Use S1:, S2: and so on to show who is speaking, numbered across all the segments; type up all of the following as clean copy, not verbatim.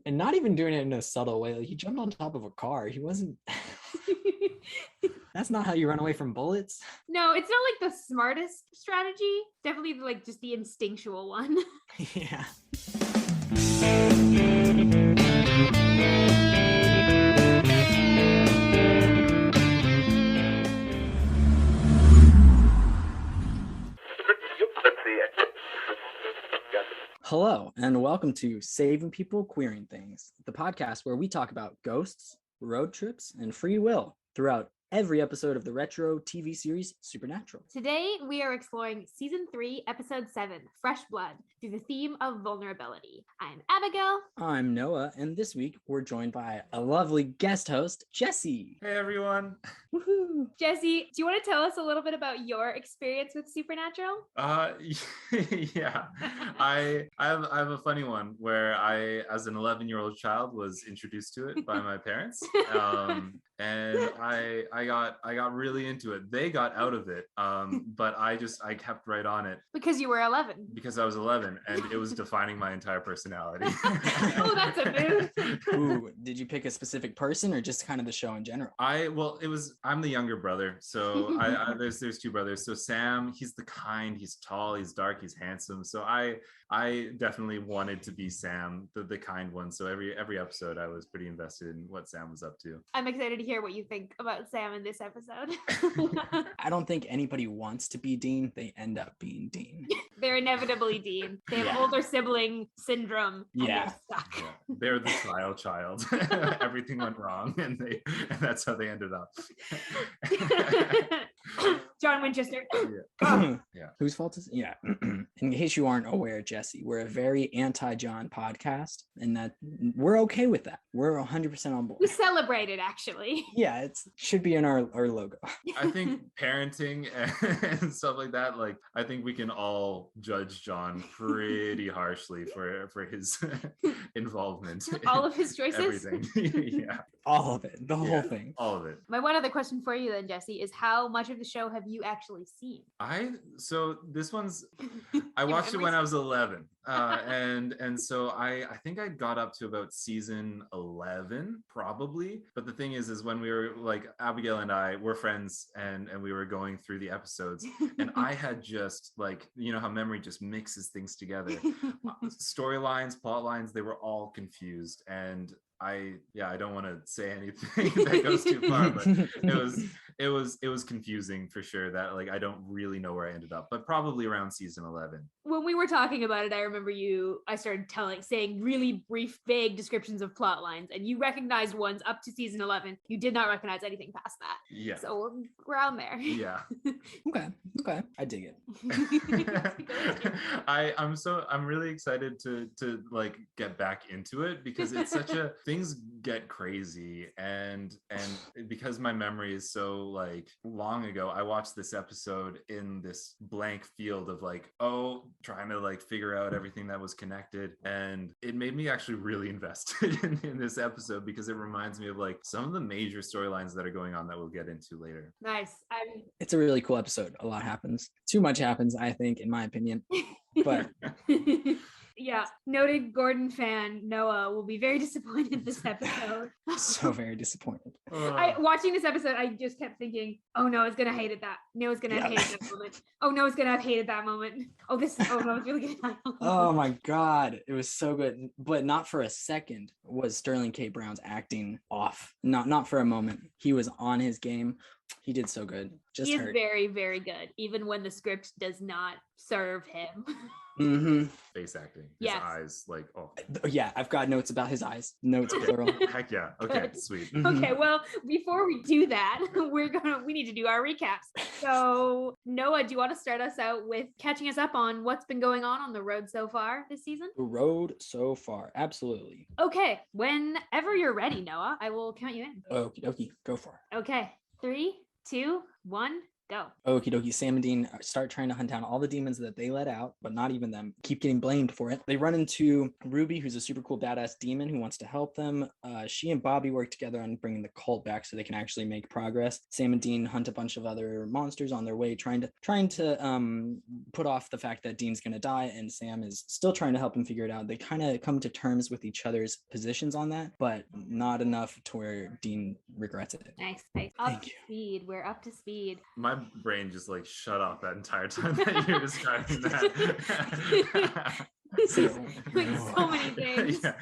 S1: And not even doing it in a subtle way. Like, he jumped on top of a car. He wasn't. That's not how you run away from bullets.
S2: No, it's not like the smartest strategy. Definitely like just the instinctual one.
S1: Yeah. Hello, and welcome to Saving People, Queering Things, the podcast where we talk about ghosts, road trips, and free will throughout every episode of the retro TV series Supernatural.
S2: Today, we are exploring Season 3, Episode 7, Fresh Blood, through the theme of vulnerability. I'm Abigail.
S1: I'm Noah, and this week we're joined by a lovely guest host, Jesse.
S3: Hey everyone.
S1: Woohoo!
S2: Jesse, do you want to tell us a little bit about your experience with Supernatural?
S3: Yeah. I have a funny one where I, as an 11-year-old child, was introduced to it by my parents. And I got really into it. They got out of it, but I kept right on it.
S2: Because you were 11.
S3: Because I was 11, and it was defining my entire personality.
S2: Oh, that's a move.
S1: Ooh, did you pick a specific person or just kind of the show in general?
S3: I'm the younger brother, so there's two brothers. So Sam, he's the kind, he's tall, he's dark, he's handsome. So I definitely wanted to be Sam, the kind one. So every episode I was pretty invested in what Sam was up to.
S2: I'm excited to hear what you think about Sam in this episode.
S1: I don't think anybody wants to be Dean. They end up being Dean.
S2: They're inevitably Dean. They have older sibling syndrome. And they're stuck.
S3: Yeah. They're the trial child. Everything went wrong, and that's how they ended up.
S2: John Winchester.
S3: Yeah.
S1: Whose fault is it? Yeah. In case you aren't aware, Jesse, we're a very anti-John podcast, and that we're okay with that. We're 100% on board.
S2: We celebrate it, actually.
S1: Yeah, it should be in our logo.
S3: I think parenting and stuff like that, like, I think we can all judge John pretty harshly for his involvement.
S2: All of his choices?
S3: Everything. Yeah.
S1: All of it. The whole thing.
S3: All of it.
S2: My one other question for you then, Jesse, is how much of the show have you actually seen?
S3: So this one's, I watched it when I was 11. And so I think I got up to about season 11 probably. But the thing is when we were like, Abigail and I were friends and we were going through the episodes, and I had just, like, you know how memory just mixes things together. Storylines, plot lines, they were all confused. And I don't want to say anything that goes too far, but it was confusing for sure. That, like, I don't really know where I ended up, but probably around season 11.
S2: When we were talking about it, I remember I started saying really brief, vague descriptions of plot lines, and you recognized ones up to season 11. You did not recognize anything past that.
S3: Yeah.
S2: So we're around there.
S3: Yeah.
S1: Okay. I dig it.
S3: I'm really excited to like get back into it, because it's such a things get crazy, and because my memory is so, like, long ago, I watched this episode in this blank field of, like, trying to, like, figure out everything that was connected, and it made me actually really invested in this episode, because it reminds me of, like, some of the major storylines that are going on that we'll get into later.
S2: Nice.
S1: It's a really cool episode. A lot happens. Too much happens, I think, in my opinion. But
S2: yeah, noted Gordon fan Noah will be very disappointed this episode.
S1: So very disappointed.
S2: Watching this episode, I just kept thinking, oh, Noah's gonna hate it. Noah's gonna have hated that moment. Oh, Noah's gonna have hated that moment. Noah's really gonna.
S1: Oh my God, it was so good, but not for a second was Sterling K. Brown's acting off. Not for a moment. He was on his game. He did so good.
S2: He is very, very good, even when the script does not serve him.
S1: Mm-hmm.
S3: Face acting. His eyes, like, oh.
S1: Yeah, I've got notes about his eyes. Notes plural.
S3: Heck yeah. Okay, sweet.
S2: Okay, well, before we do that, we need to do our recaps. So, Noah, do you want to start us out with catching us up on what's been going on the road so far this season?
S1: The road so far, absolutely.
S2: Okay, whenever you're ready, Noah, I will count you in.
S1: Okie dokie, go for it.
S2: Okay, 3, 2, 1, Go.
S1: Okie dokie. Sam and Dean start trying to hunt down all the demons that they let out, but not even them. Keep getting blamed for it. They run into Ruby, who's a super cool badass demon who wants to help them. She and Bobby work together on bringing the cult back so they can actually make progress. Sam and Dean hunt a bunch of other monsters on their way, trying to put off the fact that Dean's gonna die, and Sam is still trying to help him figure it out. They kind of come to terms with each other's positions on that, but not enough to where Dean regrets it.
S2: Nice. Up to speed. We're up to speed.
S3: My brain just like shut off that entire time that you're describing that.
S2: Like so many things.
S3: Yeah,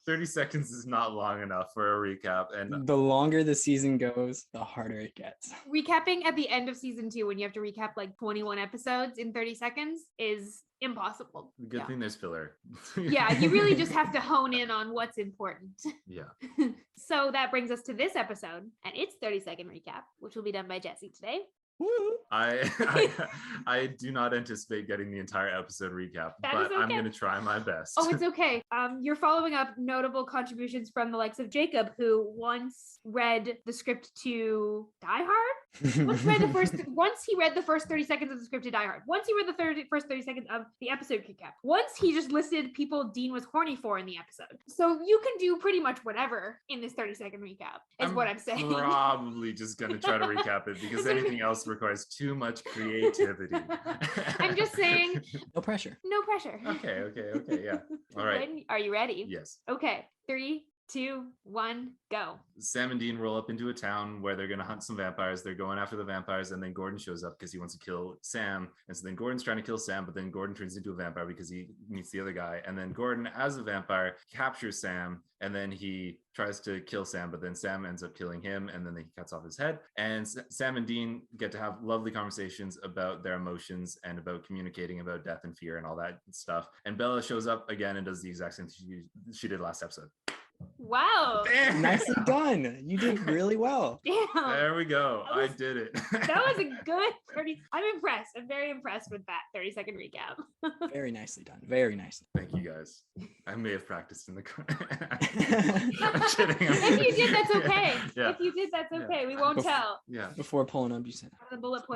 S3: 30 seconds is not long enough for a recap, and
S1: the longer the season goes, the harder it gets.
S2: Recapping at the end of season 2 when you have to recap like 21 episodes in 30 seconds is impossible.
S3: Good thing there's filler.
S2: Yeah, you really just have to hone in on what's important.
S3: Yeah.
S2: So that brings us to this episode and its 30-second recap, which will be done by Jesse today.
S3: I do not anticipate getting the entire episode recap, but
S2: okay.
S3: I'm going to try my best.
S2: Oh, it's okay. You're following up notable contributions from the likes of Jacob, who once read the script to Die Hard. Once he read the first 30 seconds of the script to Die Hard. Once he read the first 30 seconds of the episode recap. Once he just listed people Dean was horny for in the episode. So you can do pretty much whatever in this 30-second recap, is what I'm saying.
S3: Probably just going to try to recap it because anything else requires too much creativity.
S2: I'm just saying.
S1: No pressure.
S2: No pressure.
S3: Okay, yeah. All right.
S2: Are you ready?
S3: Yes.
S2: Okay, 3, 2, 1, go.
S3: Sam and Dean roll up into a town where they're going to hunt some vampires. They're going after the vampires, and then Gordon shows up because he wants to kill Sam. And so then Gordon's trying to kill Sam, but then Gordon turns into a vampire because he meets the other guy. And then Gordon, as a vampire, captures Sam, and then he tries to kill Sam, but then Sam ends up killing him, and then he cuts off his head. And Sam and Dean get to have lovely conversations about their emotions and about communicating about death and fear and all that stuff. And Bella shows up again and does the exact same thing she did last episode.
S2: Wow.
S3: Damn.
S1: Nicely done. You did really well.
S2: Damn.
S3: There we go. I did it.
S2: That was a good 30. I'm impressed. I'm very impressed with that 30-second recap.
S1: Very nicely done. Very nicely.
S3: Thank you guys. I may have practiced in the car. I'm kidding.
S2: If you did, that's okay.
S3: Yeah.
S2: If you did, that's okay. We won't tell.
S3: Yeah.
S1: Before pulling up, you said.
S2: What are the bullet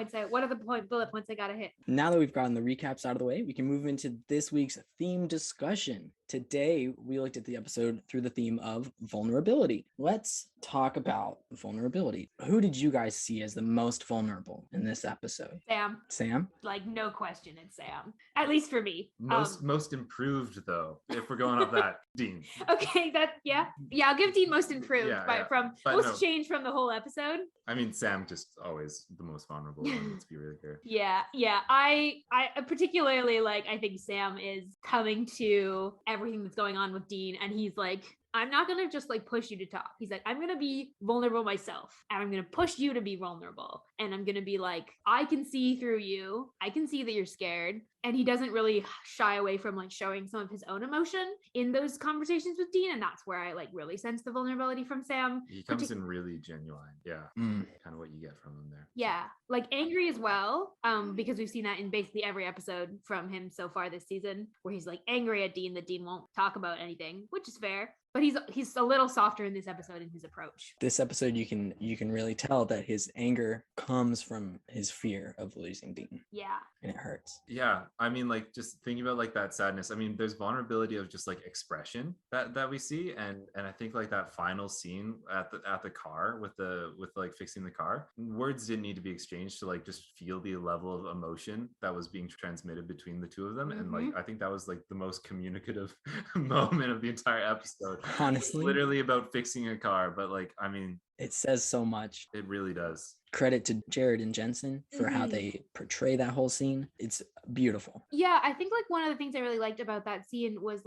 S2: points I gotta hit?
S1: Now that we've gotten the recaps out of the way, we can move into this week's theme discussion. Today, we looked at the episode through the theme of vulnerability. Let's talk about vulnerability. Who did you guys see as the most vulnerable in this episode?
S2: Sam. Like, no question, it's Sam. At least for me.
S3: Most improved, though, if we're going off that. Dean.
S2: Okay, I'll give Dean most improved, changed from the whole episode.
S3: I mean, Sam just always the most vulnerable one, let's be really clear.
S2: Yeah. I particularly I think Sam is coming to everything that's going on with Dean, and he's like, I'm not going to just push you to talk. He's like, I'm going to be vulnerable myself, and I'm going to push you to be vulnerable. And I'm going to be like, I can see through you. I can see that you're scared. And he doesn't really shy away from showing some of his own emotion in those conversations with Dean. And that's where I really sense the vulnerability from Sam.
S3: He comes in really genuine. Yeah. Kind of what you get from him there.
S2: Yeah. Angry as well. Because we've seen that in basically every episode from him so far this season, where he's angry at Dean that Dean won't talk about anything, which is fair. But he's a little softer in this episode in his approach.
S1: This episode, you can really tell that his anger comes from his fear of losing Dean.
S2: Yeah.
S1: And it hurts.
S3: Yeah. I mean, just thinking about that sadness. I mean, there's vulnerability of just expression that we see. And I think that final scene at the car with fixing the car, words didn't need to be exchanged to just feel the level of emotion that was being transmitted between the two of them.
S2: Mm-hmm.
S3: And I think that was the most communicative moment of the entire episode.
S1: Honestly,
S3: it's literally about fixing a car, but I mean,
S1: it says so much.
S3: It really does.
S1: Credit to Jared and Jensen for how they portray that whole scene. It's beautiful.
S2: Yeah, I think one of the things I really liked about that scene was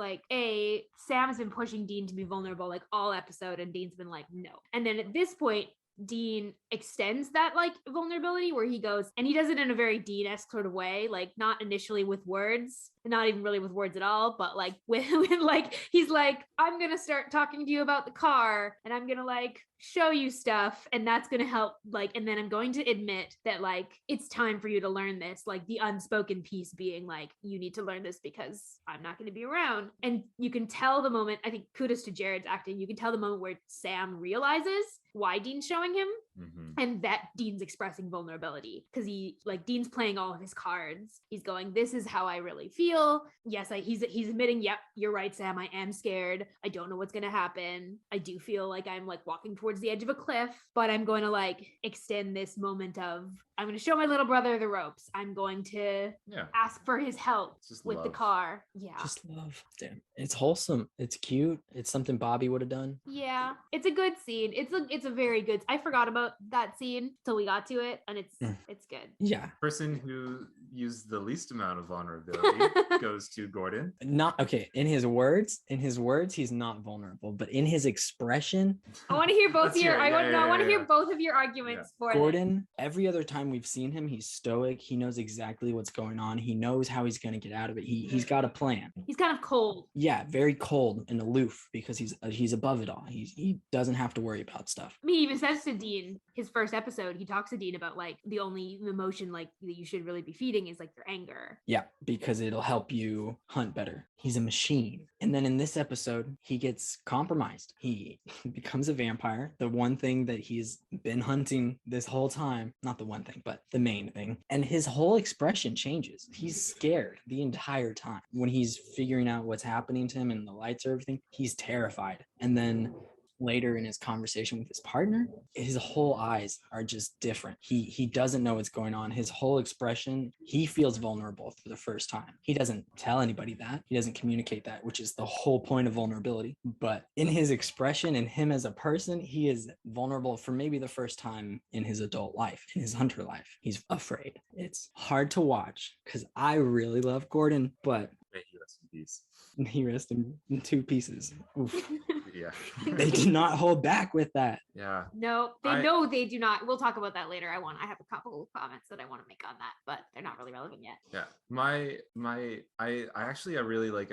S2: Sam's been pushing Dean to be vulnerable all episode, and Dean's been no. And then at this point, Dean extends that vulnerability where he goes, and he does it in a very Dean-esque sort of way, not initially with words, not even really with words at all, but with he's I'm gonna start talking to you about the car, and I'm gonna show you stuff, and that's gonna help and then I'm going to admit that it's time for you to learn this, the unspoken piece being you need to learn this because I'm not gonna be around. And you can tell the moment, I think kudos to Jared's acting, you can tell the moment where Sam realizes why Dean's showing him And that Dean's expressing vulnerability because Dean's playing all of his cards. He's going, this is how I really feel. Yes, he's admitting, yep, you're right, Sam. I am scared. I don't know what's going to happen. I do feel like I'm like walking towards the edge of a cliff, but I'm going to like extend this moment of, I'm going to show my little brother the ropes. I'm going to ask for his help with the car. Yeah.
S1: Just love. Damn. It's wholesome. It's cute. It's something Bobby would have done.
S2: Yeah. It's a good scene. It's a very good. I forgot about that scene till we got to it, and it's good.
S1: Yeah.
S3: Person who used the least amount of vulnerability goes to Gordon.
S1: Not okay. In his words, he's not vulnerable, but in his expression,
S2: I want to hear both I want to hear both of your arguments for
S1: Gordon. Every other time we've seen him, he's stoic. He knows exactly what's going on. He knows how he's going to get out of it. He's got a plan.
S2: He's kind of cold.
S1: Yeah, very cold and aloof because he's above it all. He doesn't have to worry about stuff.
S2: I mean, he even says to Dean, his first episode, he talks to Dean about like the only emotion like that you should really be feeding is like your anger.
S1: Yeah, because it'll help you hunt better. He's a machine. And then in this episode, he gets compromised. He becomes a vampire. The one thing that he's been hunting this whole time, not the one thing, but the main thing. And his whole expression changes. He's scared the entire time. When he's figuring out what's happening to him and the lights are everything, he's terrified. And then later in his conversation with his partner, his whole eyes are just different. He doesn't know what's going on. His whole expression, he feels vulnerable for the first time. He doesn't tell anybody that. He doesn't communicate that, which is the whole point of vulnerability. But in his expression and him as a person, he is vulnerable for maybe the first time in his adult life, in his hunter life. He's afraid. It's hard to watch because I really love Gordon, but
S3: May he rest in peace.
S1: He rests in two pieces. Oof.
S3: Yeah.
S1: They did not hold back with that.
S3: Yeah.
S2: No, they do not. We'll talk about that later. I have a couple of comments that I want to make on that, but they're not really relevant yet.
S3: Yeah. I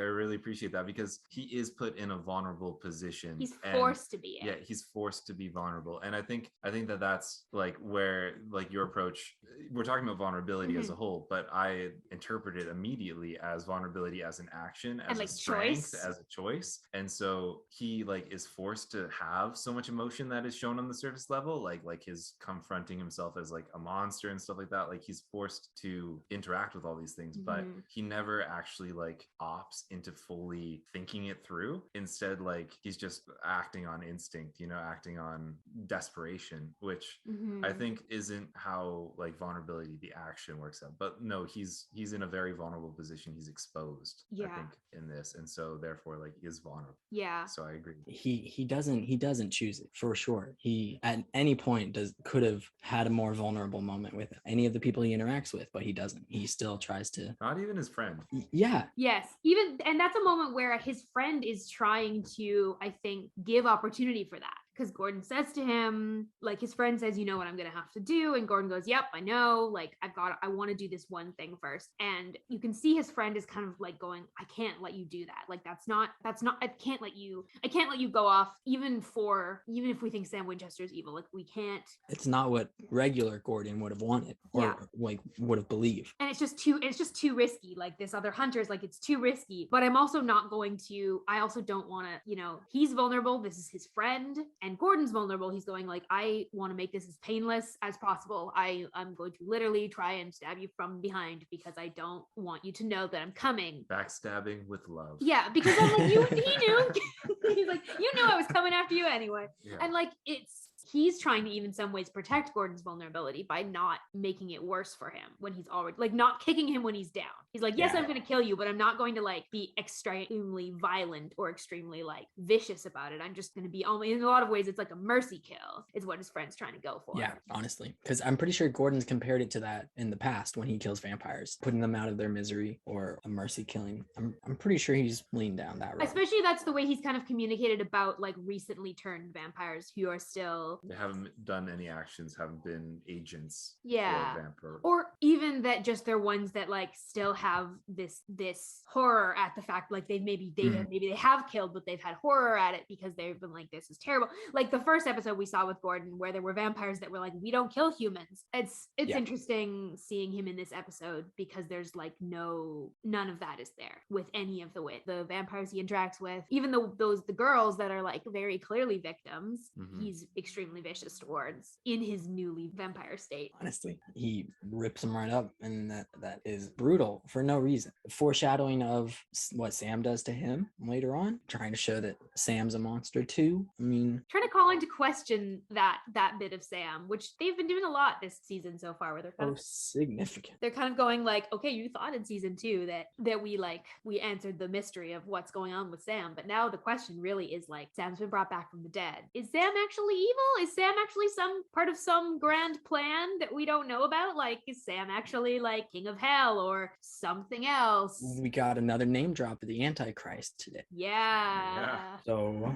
S3: really appreciate that because he is put in a vulnerable position.
S2: He's forced to be.
S3: Yeah, he's forced to be vulnerable. And I think that's like where like your approach, we're talking about vulnerability as a whole, but I interpret it immediately as vulnerability as an action, as a strength, as a choice. And so he like is forced to have so much emotion that is shown on the surface level, like his confronting himself as like a monster and stuff like that. Like he's forced to interact with all these things, but he never actually like opts into fully thinking it through. Instead, like he's just acting on instinct, acting on desperation, which I think isn't how like vulnerability, the action works out. But no, he's in a very vulnerable position. He's exposed, I think, in this, and so therefore like he is vulnerable.
S2: Yeah.
S3: So I agree.
S1: He doesn't choose it for sure. He at any point could have had a more vulnerable moment with any of the people he interacts with, but he doesn't. He still tries to.
S3: Not even his friend.
S1: Yeah.
S2: Yes. And that's a moment where his friend is trying to, I think, give opportunity for that. Because Gordon says to him, like his friend says, you know what I'm going to have to do. And Gordon goes, yep, I know. Like I want to do this one thing first. And you can see his friend is kind of like going, I can't let you do that. Like that's not, I can't let you go off even if we think Sam Winchester is evil. Like we can't. It's
S1: not what regular Gordon would have wanted or like would have believed.
S2: And it's just too risky. Like this other hunter is like, it's too risky, but I also don't want to, he's vulnerable. This is his friend. And Gordon's vulnerable. He's going like, I want to make this as painless as possible. I'm going to literally try and stab you from behind because I don't want you to know that I'm coming.
S3: Backstabbing with love.
S2: Yeah, because I'm like, he knew. He's like, you knew I was coming after you anyway. Yeah. And like, he's trying to even some ways protect Gordon's vulnerability by not making it worse for him when he's already like not kicking him when he's down. He's like, yes, I'm going to kill you, but I'm not going to like be extremely violent or extremely like vicious about it. I'm just going to be only in a lot of ways. It's like a mercy kill is what his friend's trying to go for.
S1: Yeah, honestly, because I'm pretty sure Gordon's compared it to that in the past when he kills vampires, putting them out of their misery or a mercy killing. I'm pretty sure he's leaned down that road.
S2: Especially that's the way he's kind of communicated about like recently turned vampires who are still.
S3: They haven't done any actions, haven't been agents.
S2: Yeah.
S3: For
S2: or even that just they're ones that like still have this horror at the fact like maybe they have killed, but they've had horror at it because they've been like, this is terrible. Like the first episode we saw with Gordon where there were vampires that were like, we don't kill humans. It's interesting seeing him in this episode because there's like none of that is there with any of the vampires he interacts with. Even the girls that are like very clearly victims, he's extremely extremely vicious towards in his newly vampire state.
S1: Honestly, he rips him right up, and that is brutal for no reason. Foreshadowing of what Sam does to him later on, trying to show that Sam's a monster too. I mean,
S2: Trying to call into question that bit of Sam, which they've been doing a lot this season so far, where they're kind of
S1: significant.
S2: They're kind of going like, okay, you thought in season 2 that we answered the mystery of what's going on with Sam, but now the question really is like, Sam's been brought back from the dead. Is Sam actually evil? Is Sam actually some part of some grand plan that we don't know about? Like, is Sam actually like king of hell or something else?
S1: We got another name drop of the Antichrist today.
S2: Yeah.
S1: So,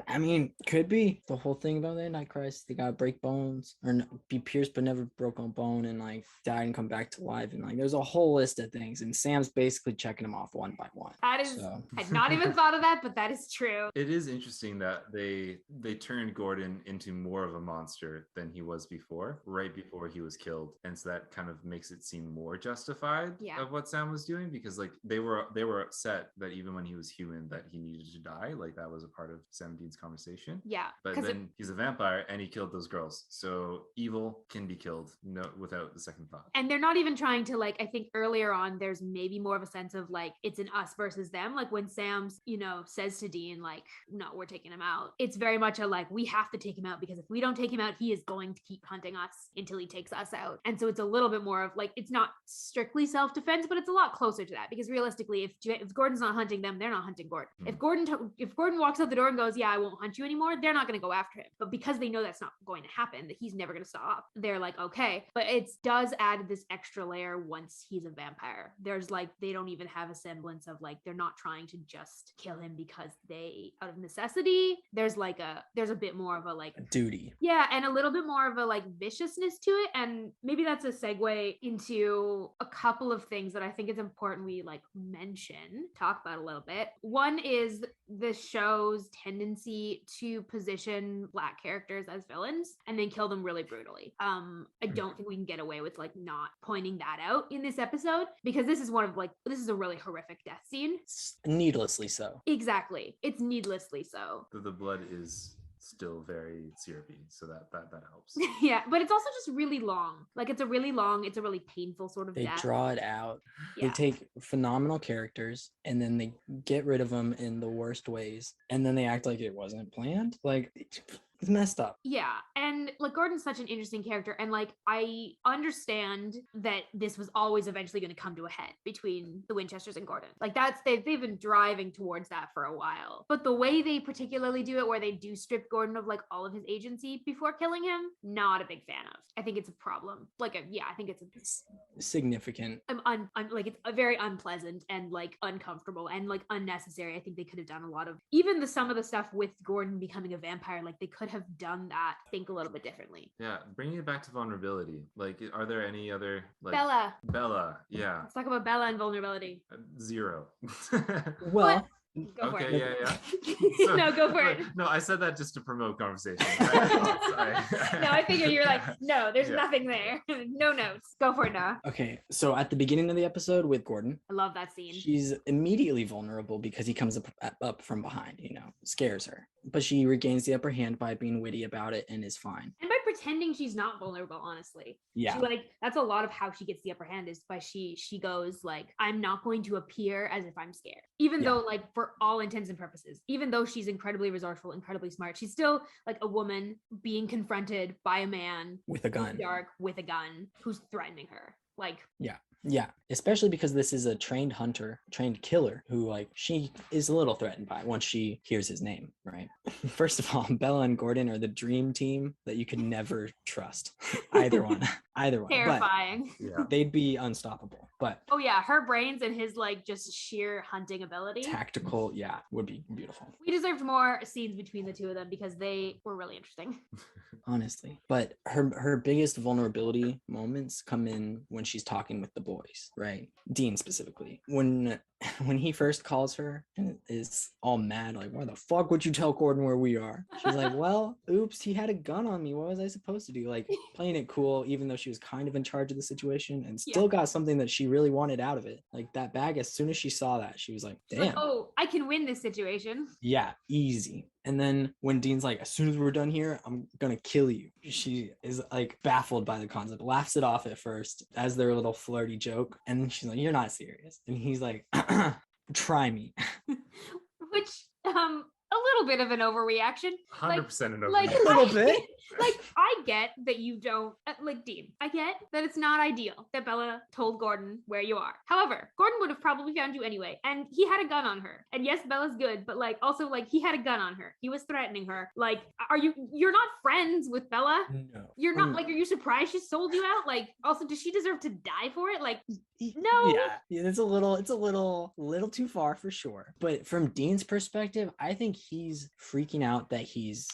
S1: I mean, could be the whole thing about the Antichrist. They gotta break bones or be pierced but never broke a bone, and like die and come back to life, and like there's a whole list of things, and Sam's basically checking them off one by one.
S2: That is, I'd not even thought of that, but that is true.
S3: It is interesting that they turned Gordon into more of a monster than he was before, right before he was killed, and so that kind of makes it seem more justified of what Sam was doing, because like they were upset that even when he was human that he needed to die. Like that was a part of Sam Dean's conversation.
S2: Yeah,
S3: but then he's a vampire and he killed those girls, so evil can be killed without the second thought.
S2: And they're not even trying to, like, I think earlier on there's maybe more of a sense of like it's an us versus them, like when Sam's says to Dean like, no, we're taking him out. It's very much a like, we have to take him out, because if we don't take him out, he is going to keep hunting us until he takes us out. And so it's a little bit more of like, it's not strictly self-defense, but it's a lot closer to that, because realistically if Gordon's not hunting them, they're not hunting Gordon. If Gordon walks out the door and goes, yeah, I won't hunt you anymore, they're not going to go after him. But because they know that's not going to happen, that he's never going to stop, they're like, okay. But it does add this extra layer once he's a vampire. There's like, they don't even have a semblance of like, they're not trying to just kill him because they out of necessity. There's a bit more of a like
S1: a duty.
S2: Yeah, and a little bit more of a like viciousness to it. And maybe that's a segue into a couple of things that I think it's important we like talk about a little bit. One is the show's tendency to position Black characters as villains and then kill them really brutally. I don't think we can get away with like not pointing that out in this episode, because this is a really horrific death scene.
S1: Needlessly so.
S2: Exactly. It's needlessly so.
S3: The blood is still very syrupy, so that helps.
S2: Yeah, but it's also just really long. Like it's a really painful sort of
S1: they
S2: death.
S1: Draw it out.
S2: Yeah.
S1: They take phenomenal characters and then they get rid of them in the worst ways, and then they act like it wasn't planned. Like it's messed up.
S2: Yeah, and like Gordon's such an interesting character, and like I understand that this was always eventually going to come to a head between the Winchesters and Gordon. Like they've been driving towards that for a while, but the way they particularly do it, where they do strip Gordon of like all of his agency before killing him, not a big fan of. I think it's a problem. I think it's
S1: significant.
S2: I'm like, it's a very unpleasant and like uncomfortable and like unnecessary. I think they could have done a lot of even some of the stuff with Gordon becoming a vampire. Like they could have done that, think a little bit differently.
S3: Yeah, bringing it back to vulnerability. Like, are there any other like
S2: Bella?
S3: Yeah.
S2: Let's talk about Bella and vulnerability.
S3: 0.
S1: Well.
S2: Go for it.
S3: Yeah. So,
S2: no, go for it.
S3: No, I said that just to promote conversation.
S2: No, I figure you're like, no, there's nothing there. No notes. Go for it, Noah.
S1: Okay, so at the beginning of the episode with Gordon,
S2: I love that scene.
S1: She's immediately vulnerable because he comes up from behind, scares her. But she regains the upper hand by being witty about it and is fine.
S2: And by pretending she's not vulnerable, honestly.
S1: Yeah.
S2: That's a lot of how she gets the upper hand, is by she goes like, I'm not going to appear as if I'm scared. Even though like for all intents and purposes, even though she's incredibly resourceful, incredibly smart, she's still like a woman being confronted by a man
S1: with a gun,
S2: dark, with a gun, who's threatening her. Like,
S1: yeah, especially because this is a trained hunter, trained killer who like she is a little threatened by once she hears his name, right? First of all, Bella and Gordon are the dream team that you could never trust. Either one.
S2: Terrifying.
S3: But
S1: they'd be unstoppable. But
S2: oh yeah, her brains and his like just sheer hunting ability.
S1: Tactical, would be beautiful.
S2: We deserved more scenes between the two of them because they were really interesting.
S1: Honestly. But her biggest vulnerability moments come in when she's talking with the boys, right? Dean specifically. When he first calls her and is all mad, like, why the fuck would you tell Gordon where we are? She's like, well, oops, he had a gun on me. What was I supposed to do? Like, playing it cool, even though she was kind of in charge of the situation and still got something that she really wanted out of it. Like that bag, as soon as she saw that, she was like, damn.
S2: Like, oh, I can win this situation.
S1: Yeah, easy. And then when Dean's like, as soon as we're done here, I'm gonna kill you. She is like baffled by the concept, laughs it off at first as their little flirty joke. And she's like, you're not serious. And he's like, try me.
S2: Which, a little bit of an overreaction.
S3: 100% an overreaction.
S2: Like
S1: A little bit.
S2: Like, I get that you don't, like, Dean, I get that it's not ideal that Bella told Gordon where you are. However, Gordon would have probably found you anyway, and he had a gun on her. And yes, Bella's good, but, like, also, like, he had a gun on her. He was threatening her. Like, you're not friends with Bella?
S1: No.
S2: You're not, like, are you surprised she sold you out? Like, also, does she deserve to die for it? Like, no.
S1: Yeah, it's a little too far for sure. But from Dean's perspective, I think he's freaking out that he's,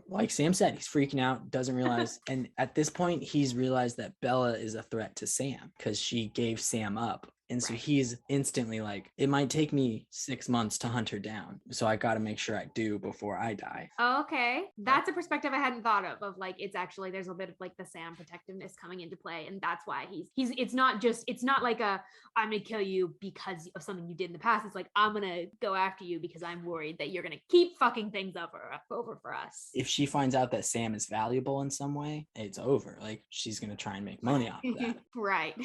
S1: like Sam said, he's freaking out, doesn't realize. And at this point, he's realized that Bella is a threat to Sam because she gave Sam up. And so he's instantly like, it might take me 6 months to hunt her down. So I got to make sure I do before I die.
S2: Oh, okay. That's a perspective I hadn't thought of like, it's actually, there's a bit of like the Sam protectiveness coming into play. And that's why it's not like I'm going to kill you because of something you did in the past. It's like, I'm going to go after you because I'm worried that you're going to keep fucking things over for us.
S1: If she finds out that Sam is valuable in some way, it's over. Like, she's going to try and make money off of that.
S2: Right.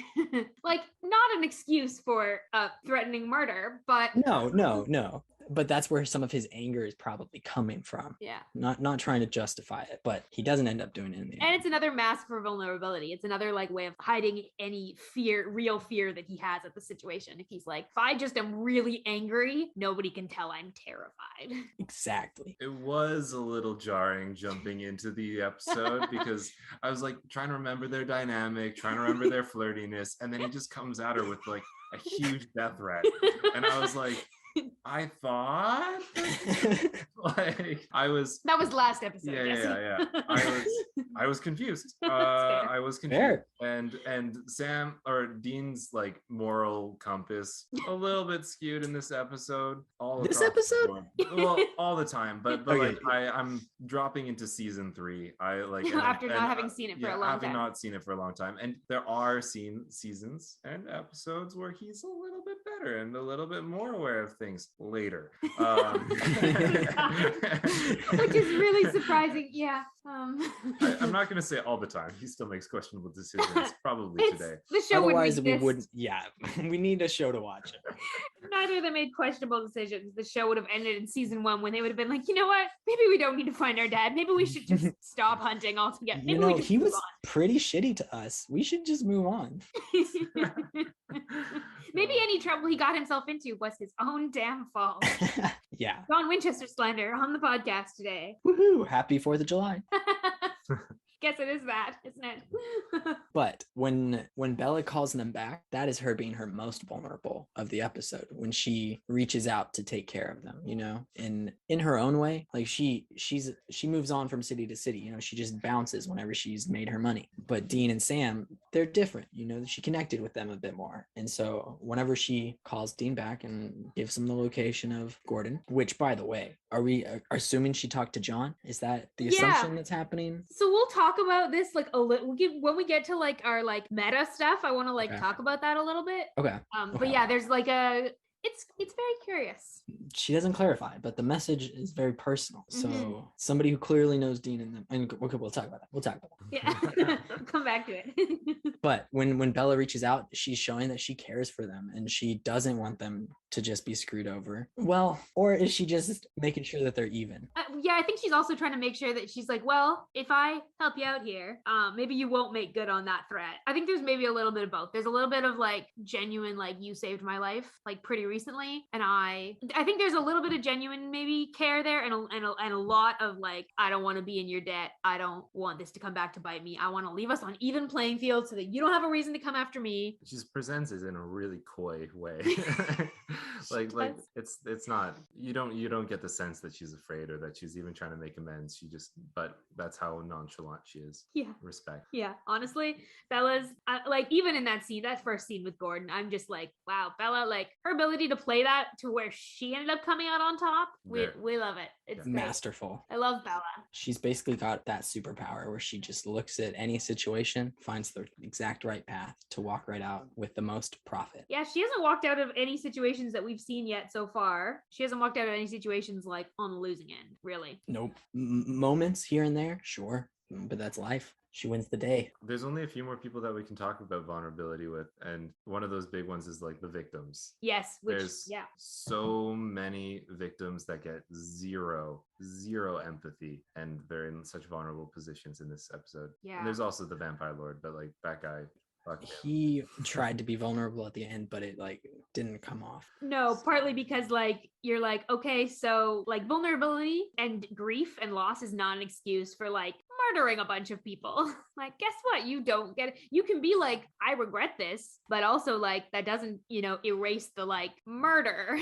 S2: Like, not an excuse for threatening murder, but
S1: no, but that's where some of his anger is probably coming from.
S2: Yeah,
S1: not trying to justify it, but he doesn't end up doing it in the end.
S2: And it's another mask for vulnerability. It's another like way of hiding any real fear that he has at the situation. If he's like, if I just am really angry, nobody can tell I'm terrified.
S1: Exactly.
S3: It was a little jarring jumping into the episode because I was like trying to remember their dynamic, trying to remember their flirtiness, and then he just comes at her with like a huge death threat, and I was like, I thought like that
S2: was last episode.
S3: Yeah. I was confused. I was confused.
S1: Fair.
S3: And Sam or Dean's like moral compass a little bit skewed in this episode. All the time. But
S1: okay.
S3: Like I'm dropping into season 3. I like
S2: after not having seen it for a long time.
S3: Having not seen it for a long time. And there are seasons and episodes where he's a little bit better and a little bit more aware of things later.
S2: Which is really surprising. Yeah.
S3: I'm not going to say all the time. He still makes questionable decisions, probably today.
S2: The show
S1: otherwise we wouldn't. Yeah, we need a show to watch it.
S2: Neither of them made questionable decisions. The show would have ended in season 1 when they would have been like, you know what? Maybe we don't need to find our dad. Maybe we should just stop hunting altogether. Maybe
S1: he was pretty shitty to us. We should just move on.
S2: Maybe any trouble he got himself into was his own damn fault.
S1: Yeah.
S2: John Winchester slander on the podcast today.
S1: Woohoo! Happy 4th of July.
S2: Guess it is that, isn't it?
S1: But when Bella calls them back, that is her being her most vulnerable of the episode, when she reaches out to take care of them, in her own way. Like she moves on from city to city, she just bounces whenever she's made her money. But Dean and Sam, they're different, she connected with them a bit more. And so whenever she calls Dean back and gives him the location of Gordon, which, by the way, are we assuming she talked to John? Is that the assumption that's happening?
S2: So we'll talk about this like a little when we get to like our like meta stuff. I want to like talk about that a little bit.
S1: Okay.
S2: But yeah, there's like it's very curious.
S1: She doesn't clarify, but the message is very personal. So somebody who clearly knows Dean and we'll talk about that.
S2: Yeah. Come back to it.
S1: But when Bella reaches out, she's showing that she cares for them and she doesn't want them to just be screwed over. Well, or is she just making sure that they're even?
S2: Yeah, I think she's also trying to make sure that she's like, well, if I help you out here, maybe you won't make good on that threat. I think there's maybe a little bit of both. There's a little bit of like genuine, like, you saved my life, like pretty recently, and I think there's a little bit of genuine maybe care there, and a lot of like, I don't want to be in your debt. I don't want this to come back to bite me. I want to leave us on even playing field so that you don't have a reason to come after me.
S3: She just presents it in a really coy way. like it's not, you don't get the sense that she's afraid or that she's even trying to make amends. But that's how nonchalant she is.
S2: Yeah.
S3: Respect.
S2: Yeah. Honestly, Bella's like, even in that scene, that first scene with Gordon, I'm just like, wow, Bella, like her ability to play that to where she ended up coming out on top. We love it. It's
S1: masterful.
S2: I love Bella.
S1: She's basically got that superpower where she just looks at any situation, finds the exact right path to walk right out with the most profit.
S2: Yeah, she hasn't walked out of any situations that we've seen yet so far, she hasn't walked out of any situations like on the losing end, really.
S1: Nope. Moments here and there, sure, but that's life. She wins the day.
S3: There's only a few more people that we can talk about vulnerability with, and one of those big ones is like the victims.
S2: Yes, which
S3: There's
S2: yeah,
S3: so many victims that get zero empathy, and they're in such vulnerable positions in this episode.
S2: Yeah.
S3: And there's also the vampire lord, but like that guy, fuck him.
S1: He tried to be vulnerable at the end, but it like didn't come off.
S2: no, partly because like you're like, okay, so like vulnerability and grief and loss is not an excuse for like murdering a bunch of people. Like, guess what? You don't get it. You can be like, I regret this, but also like that doesn't, erase the like murder.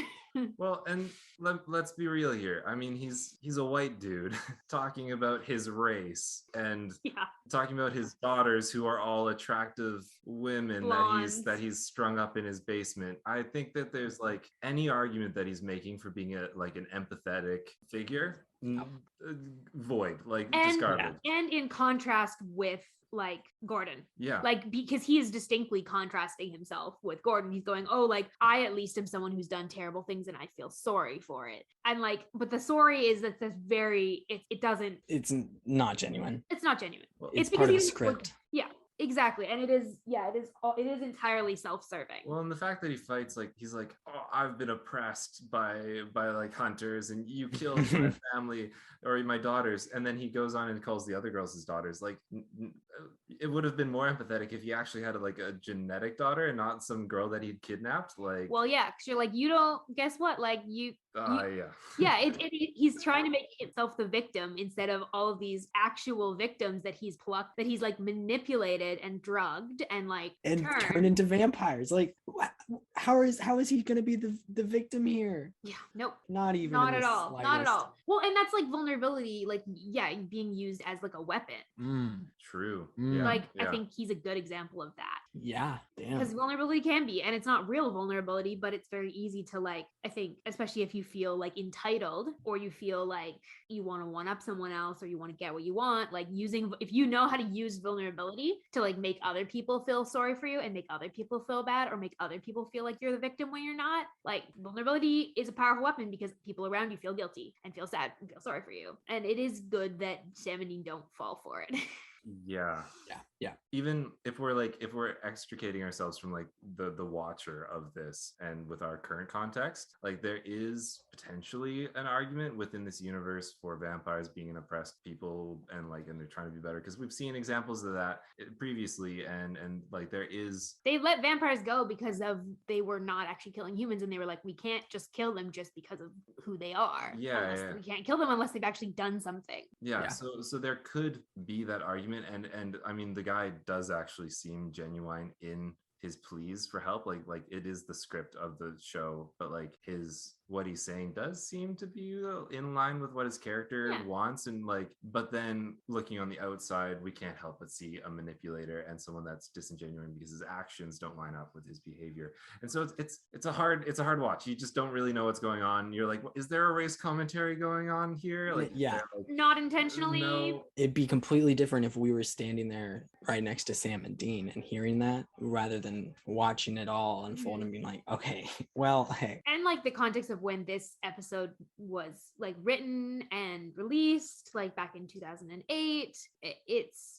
S3: Well, and let's be real here. I mean, he's a white dude talking about his race and
S2: Yeah.
S3: talking about his daughters who are all attractive women
S2: Blondes.
S3: that he's strung up in his basement. I think that there's like any argument that he's making for being an empathetic figure, void, like just garbage.
S2: And in contrast with like Gordon.
S3: Yeah.
S2: Like, because he is distinctly contrasting himself with Gordon. He's going, oh, like, I at least am someone who's done terrible things and I feel sorry for it. And like, but the sorry is that this very, it doesn't.
S1: It's not genuine.
S2: It's not genuine.
S3: Well,
S1: It's
S2: because
S1: part of
S2: he
S1: the
S2: doesn't-
S1: script.
S2: Yeah. Exactly. And it is entirely self-serving.
S3: Well, and the fact that he fights, like, he's like, oh, I've been oppressed by like hunters and you killed my family or my daughters. And then he goes on and calls the other girls his daughters. Like, it would have been more empathetic if he actually had like a genetic daughter and not some girl that he'd kidnapped. Like,
S2: Well, yeah, because you're like, you don't, guess what? Like
S3: yeah.
S2: He's trying to make himself the victim instead of all of these actual victims that he's plucked, that he's like manipulated and drugged and like
S1: turned into vampires. Like, how is he gonna be the victim here?
S2: Yeah, nope.
S1: Not even.
S2: Not
S1: in
S2: at
S1: the
S2: all. Not at
S1: slightest.
S2: all. Well, and that's like vulnerability, like, yeah, being used as like a weapon.
S3: True.
S1: Mm.
S2: Like,
S3: yeah.
S2: I think he's a good example of that.
S1: Yeah, damn.
S2: Because vulnerability can be, and it's not real vulnerability, but it's very easy to like, I think, especially if you feel like entitled or you feel like you want to one up someone else or you want to get what you want, like if you know how to use vulnerability to like make other people feel sorry for you and make other people feel bad or make other people feel like you're the victim when you're not, like vulnerability is a powerful weapon because people around you feel guilty and feel sad and feel sorry for you. And it is good that Sam and Dean don't fall for it.
S3: Yeah. Even if we're extricating ourselves from like the watcher of this and with our current context, like there is potentially an argument within this universe for vampires being an oppressed people and they're trying to be better, because we've seen examples of that previously, and like there is,
S2: they let vampires go because they were not actually killing humans, and they were like, we can't just kill them just because of who they are. We can't kill them unless they've actually done something.
S3: Yeah. So there could be that argument, and I mean the guy does actually seem genuine in his pleas for help. Like it is the script of the show, but like what he's saying does seem to be in line with what his character wants, and like, but then looking on the outside, we can't help but see a manipulator and someone that's disingenuous because his actions don't line up with his behavior. And so it's a hard watch. You just don't really know what's going on. You're like, is there a race commentary going on here? Like,
S1: yeah,
S2: not intentionally.
S3: No.
S1: It'd be completely different if we were standing there right next to Sam and Dean and hearing that, rather than watching it all unfold and being like, okay, well, hey.
S2: And like the context of when this episode was like written and released, like back in 2008, it's,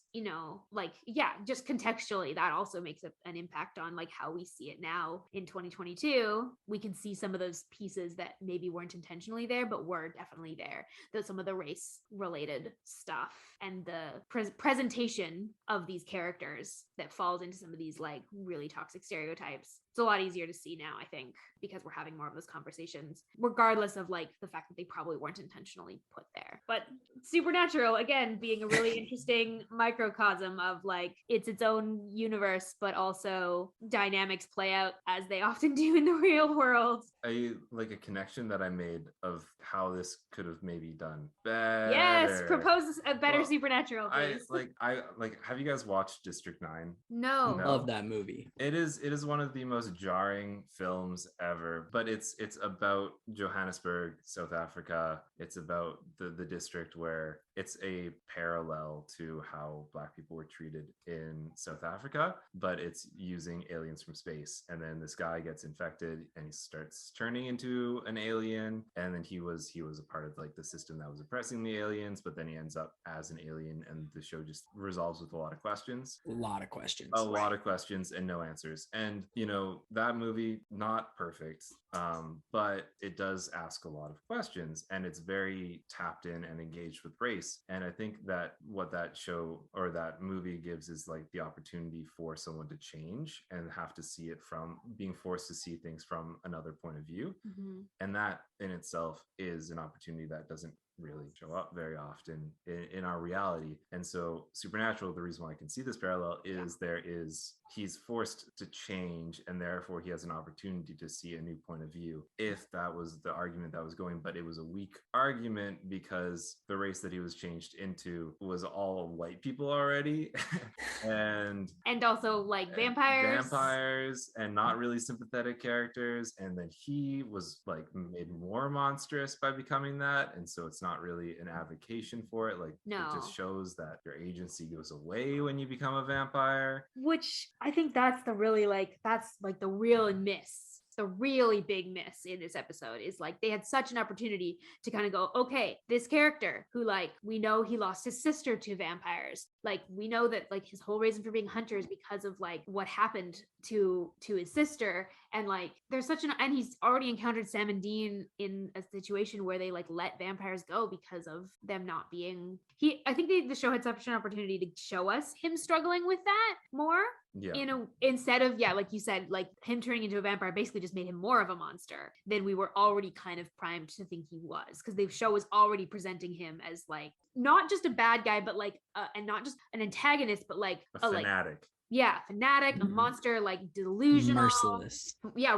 S2: like, yeah, just contextually, that also makes an impact on like how we see it now in 2022. We can see some of those pieces that maybe weren't intentionally there, but were definitely there. Some of the race related stuff and the presentation of these characters that falls into some of these like really toxic stereotypes. It's a lot easier to see now, I think, because we're having more of those conversations, regardless of like the fact that they probably weren't intentionally put there. But Supernatural, again, being a really interesting microcosm of like, it's its own universe, but also dynamics play out as they often do in the real world.
S3: A connection that I made of how this could have maybe done better.
S2: Yes, propose a better Supernatural, please.
S3: I have you guys watched District 9?
S2: No.
S1: Love that movie.
S3: It is one of the most most jarring films ever, but it's about Johannesburg, South Africa. It's about the district where it's a parallel to how Black people were treated in South Africa, but it's using aliens from space. And then this guy gets infected and he starts turning into an alien, and then he was a part of like the system that was oppressing the aliens, but then he ends up as an alien, and the show just resolves with a lot of questions.
S1: A lot of questions.
S3: A lot of questions and no answers. And that movie, not perfect, but it does ask a lot of questions, and it's very tapped in and engaged with race. And I think that what that show or that movie gives is like the opportunity for someone to change and have to see it from being forced to see things from another point of view. And that in itself is an opportunity that doesn't really show up very often in our reality. And so Supernatural, the reason why I can see this parallel is he's forced to change, and therefore he has an opportunity to see a new point of view, if that was the argument that was going. But it was a weak argument because the race that he was changed into was all white people already and
S2: also like vampires
S3: and not really sympathetic characters, and then he was like made more monstrous by becoming that. And so it's not really an advocation for it. Like,
S2: no.
S3: It just shows that your agency goes away when you become a vampire,
S2: which I think that's the really the real miss. The really big miss in this episode is like they had such an opportunity to kind of go, okay, this character who like we know he lost his sister to vampires, like we know that like his whole reason for being hunter is because of like what happened to his sister, and like there's and he's already encountered Sam and Dean in a situation where they like let vampires go because of them not being I think the show had such an opportunity to show us him struggling with that more. Instead of like you said, like him turning into a vampire basically just made him more of a monster than we were already kind of primed to think he was, because the show was already presenting him as like not just a bad guy, but like and not just an antagonist, but like
S3: a fanatic.
S2: Fanatic, a monster, like delusional,
S1: merciless,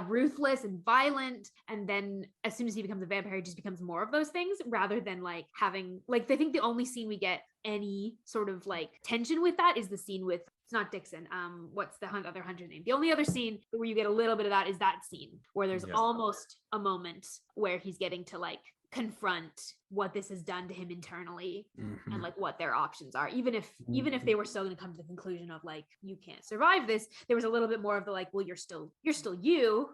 S2: ruthless and violent. And then as soon as he becomes a vampire, he just becomes more of those things, rather than like having like, I think the only scene we get any sort of like tension with that is the scene with, it's not Dixon, what's the other hunter name? The only other scene where you get a little bit of that is that scene where there's almost a moment where he's getting to like confront what this has done to him internally, and like what their options are, even if they were still going to come to the conclusion of like, you can't survive this. There was a little bit more of the like, well, you're still you.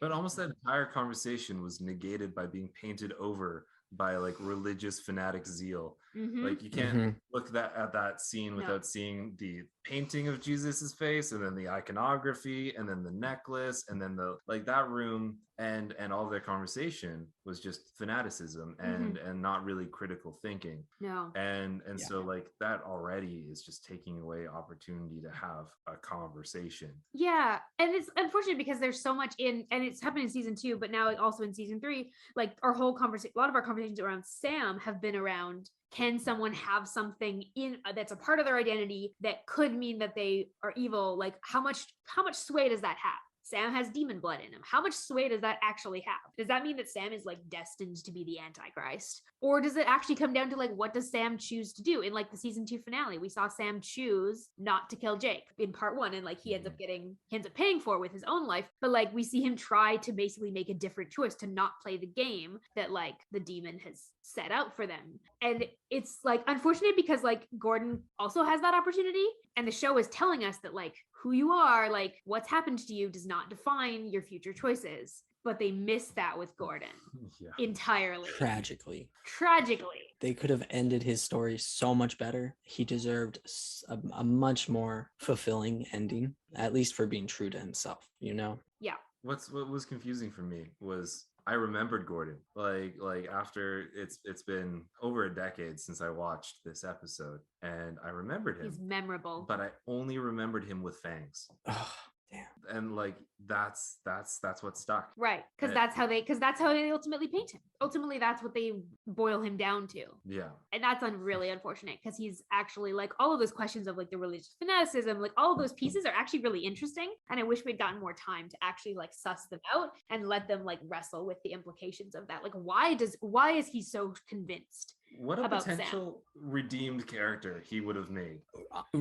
S3: But almost that entire conversation was negated by being painted over by like religious fanatic zeal. Like you can't look at that scene without seeing the painting of Jesus's face, and then the iconography, and then the necklace, and then the like that room, and all of their conversation was just fanaticism and not really critical thinking. So like that already is just taking away opportunity to have a conversation.
S2: And it's unfortunate because there's so much and it's happened in season 2, but now also in season 3, like our whole conversation, a lot of our conversations around Sam have been around, can someone have something in that's a part of their identity that could mean that they are evil? Like how much sway does that have? Sam has demon blood in him. How much sway does that actually have? Does that mean that Sam is like destined to be the Antichrist? Or does it actually come down to like, what does Sam choose to do? In like the season 2 finale, we saw Sam choose not to kill Jake in part 1. And like he ends up paying for it with his own life. But like we see him try to basically make a different choice to not play the game that like the demon has set out for them. And it's like unfortunate because like Gordon also has that opportunity. And the show is telling us that like who you are, like what's happened to you does not define your future choices. But they missed that with Gordon entirely.
S1: Tragically.
S2: They
S1: could have ended his story so much better. He deserved a much more fulfilling ending, at least for being true to himself, Yeah.
S3: What was confusing for me was I remembered Gordon. Like after it's been over a decade since I watched this episode, and I remembered him.
S2: He's memorable.
S3: But I only remembered him with fangs.
S1: Oh, damn.
S3: And like that's what stuck.
S2: Right. Because that's how they ultimately paint him. Ultimately, that's what they boil him down to.
S3: Yeah.
S2: And that's really unfortunate because he's actually like all of those questions of like the religious fanaticism, like all of those pieces are actually really interesting. And I wish we'd gotten more time to actually like suss them out and let them like wrestle with the implications of that. Like why is he so convinced?
S3: What a potential redeemed character he would have made.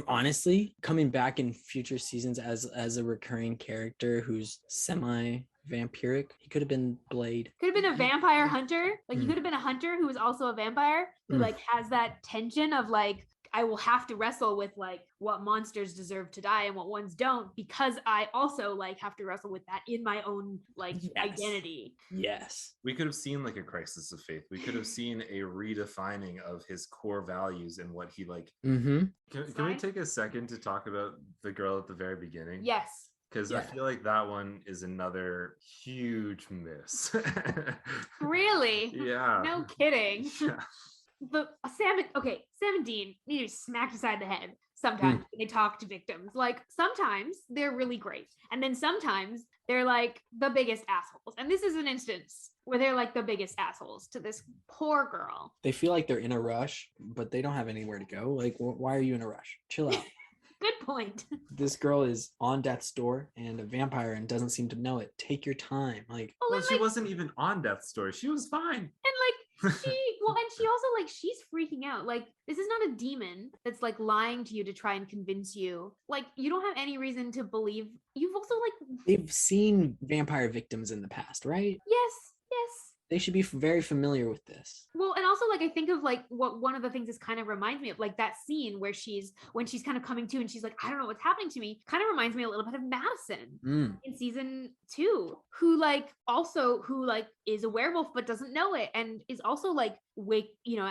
S1: Honestly, coming back in future seasons as a recurring character who's semi-vampiric, he could have been Blade.
S2: Could have been a vampire hunter. Like, he
S1: Mm.
S2: could have been a hunter who was also a vampire, who
S1: Mm.
S2: like has that tension of like, I will have to wrestle with like what monsters deserve to die and what ones don't, because I also like have to wrestle with that in my own like
S1: Yes.
S2: identity.
S1: Yes.
S3: We could have seen like a crisis of faith. We could have seen a redefining of his core values and what he like.
S1: Mm-hmm.
S3: Can we
S2: Fine.
S3: take a second to talk about the girl at the very beginning?
S2: Yes.
S3: Because I
S1: Yeah.
S3: feel like that one is another huge miss.
S2: Really?
S3: Yeah.
S2: No kidding.
S3: Yeah.
S2: But Sam and Dean need to be smacked aside the head sometimes when they talk to victims. Like, sometimes they're really great, and then sometimes they're like the biggest assholes. And this is an instance where they're like the biggest assholes to this poor girl.
S1: They feel like they're in a rush, but they don't have anywhere to go. Like, why are you in a rush? Chill out.
S2: Good point.
S1: This girl is on death's door and a vampire and doesn't seem to know it. Take your time. Like,
S2: Well,
S3: Well,
S2: and,
S3: she
S2: like,
S3: wasn't even on death's door. She was fine.
S2: and she also like, she's freaking out. Like, this is not a demon that's like lying to you to try and convince you. Like, you don't have any reason to believe. You've also like,
S1: they've seen vampire victims in the past, right?
S2: yes.
S1: They should be very familiar with this.
S2: Well, and also like, I think of like what one of the things this kind of reminds me of, like that scene where when she's kind of coming to and she's like, I don't know what's happening to me, kind of reminds me a little bit of Madison in season 2, who is a werewolf but doesn't know it, and is also like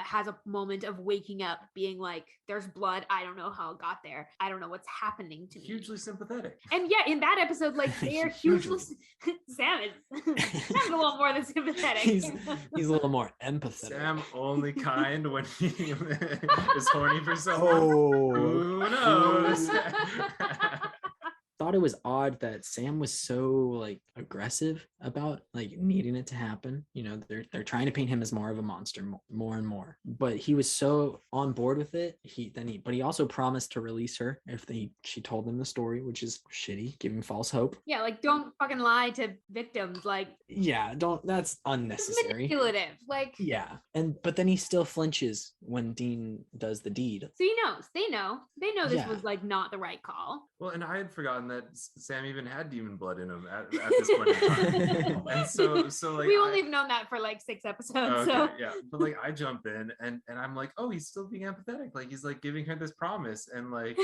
S2: has a moment of waking up being like, there's blood, I don't know how it got there, I don't know what's happening to me.
S3: Hugely sympathetic.
S2: And yeah, in that episode, like, they are hugely Sam's a little more than sympathetic.
S1: He's a little more empathetic.
S3: Sam only kind when he is horny for someone.
S1: Oh,
S3: Who knows?
S1: thought it was odd that Sam was so like aggressive about like needing it to happen. You know, they're trying to paint him as more of a monster more and more, but he was so on board with it. But he also promised to release her if she told him the story, which is shitty, giving false hope.
S2: Yeah, like, don't fucking lie to victims. Like,
S1: Yeah, that's
S2: it's
S1: unnecessary.
S2: manipulative. Like,
S1: Yeah, but then he still flinches when Dean does the deed.
S2: so he knows. They know this
S1: Yeah.
S2: was like not the right call.
S3: Well, and I had forgotten that Sam even had demon blood in him at this point in time. And so like,
S2: we only have known that for like 6 episodes.
S3: okay,
S2: So
S3: yeah, but like I jump in and I'm like, oh, he's still being empathetic. Like, he's like giving her this promise, and like,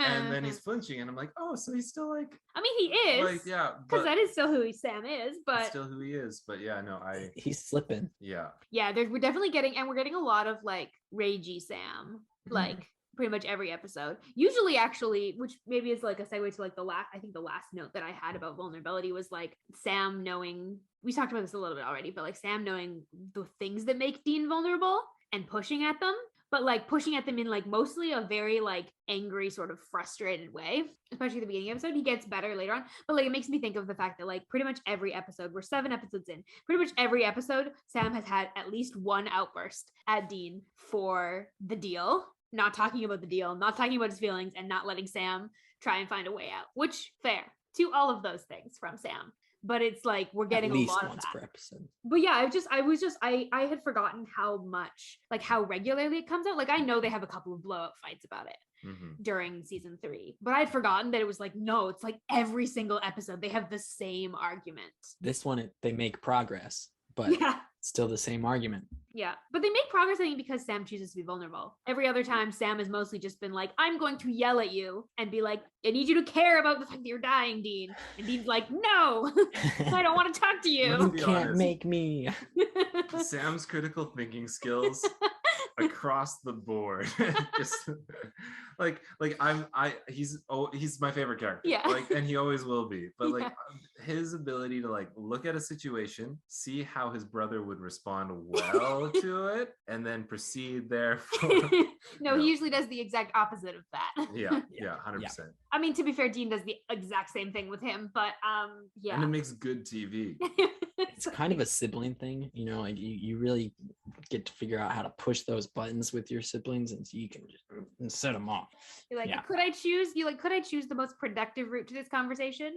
S3: and then he's flinching, and I'm like, oh, so he's still like,
S2: I mean, he is,
S3: like, yeah,
S2: because
S3: but
S2: that is still who Sam is.
S3: that's
S2: But
S3: still who he is. But yeah, no,
S1: He's slipping.
S3: yeah.
S2: yeah, we're definitely getting a lot of like ragey Sam, like pretty much every episode. Usually, actually, which maybe is like a segue to like the last note that I had about vulnerability was like Sam knowing, we talked about this a little bit already, but like Sam knowing the things that make Dean vulnerable and pushing at them, but like pushing at them in like mostly a very like angry, sort of frustrated way, especially at the beginning of the episode. He gets better later on, but like, it makes me think of the fact that like pretty much every episode, we're 7 episodes in, pretty much every episode, Sam has had at least one outburst at Dean for the deal, not talking about the deal, not talking about his feelings, and not letting Sam try and find a way out, which fair to all of those things from Sam. But it's like, we're getting
S1: At least
S2: a lot of
S1: once
S2: that.
S1: per episode.
S2: But yeah, I had forgotten how much, like how regularly it comes out. Like, I know they have a couple of blowout fights about it during season 3, but I'd forgotten that it was like, no, it's like every single episode they have the same argument.
S1: This one, they make progress, but
S2: Yeah.
S1: still the same argument.
S2: Yeah, but they make progress, I think, because Sam chooses to be vulnerable. Every other time, Sam has mostly just been like, I'm going to yell at you and be like, I need you to care about the fact that you're dying, Dean. And Dean's like, no, I don't want to talk to
S1: You
S3: Let's
S2: you.
S3: be
S1: can't
S3: honest.
S1: make me.
S3: Sam's critical thinking skills across the board. Just he's my favorite character.
S2: Yeah.
S3: Like, and he always will be. But like,
S2: Yeah.
S3: his ability to like look at a situation, see how his brother would respond well to it, and then proceed therefore.
S2: No,
S3: No.
S2: he usually does the exact opposite of that.
S3: Yeah, 100%.
S2: I mean, to be fair, Dean does the exact same thing with him, but yeah.
S3: And it makes good TV.
S1: It's kind of a sibling thing, you know, like you really get to figure out how to push those buttons with your siblings, and so you can just set them off.
S2: You're like,
S1: Yeah.
S2: could I choose the most productive route to this conversation?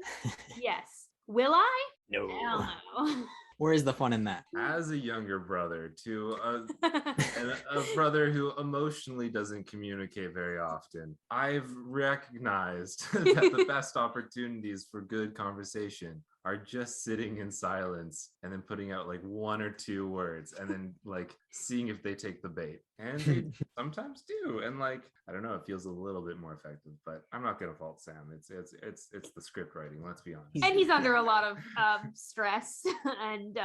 S2: Yes. Will I?
S1: No.
S2: Hell no.
S1: Where's the fun in that?
S3: As a younger brother to a brother who emotionally doesn't communicate very often, I've recognized that the best opportunities for good conversation are just sitting in silence and then putting out like one or two words and then like seeing if they take the bait. And they sometimes do. And like, I don't know, it feels a little bit more effective, but I'm not gonna fault Sam. It's the script writing, let's be honest.
S2: And he's under a lot of stress and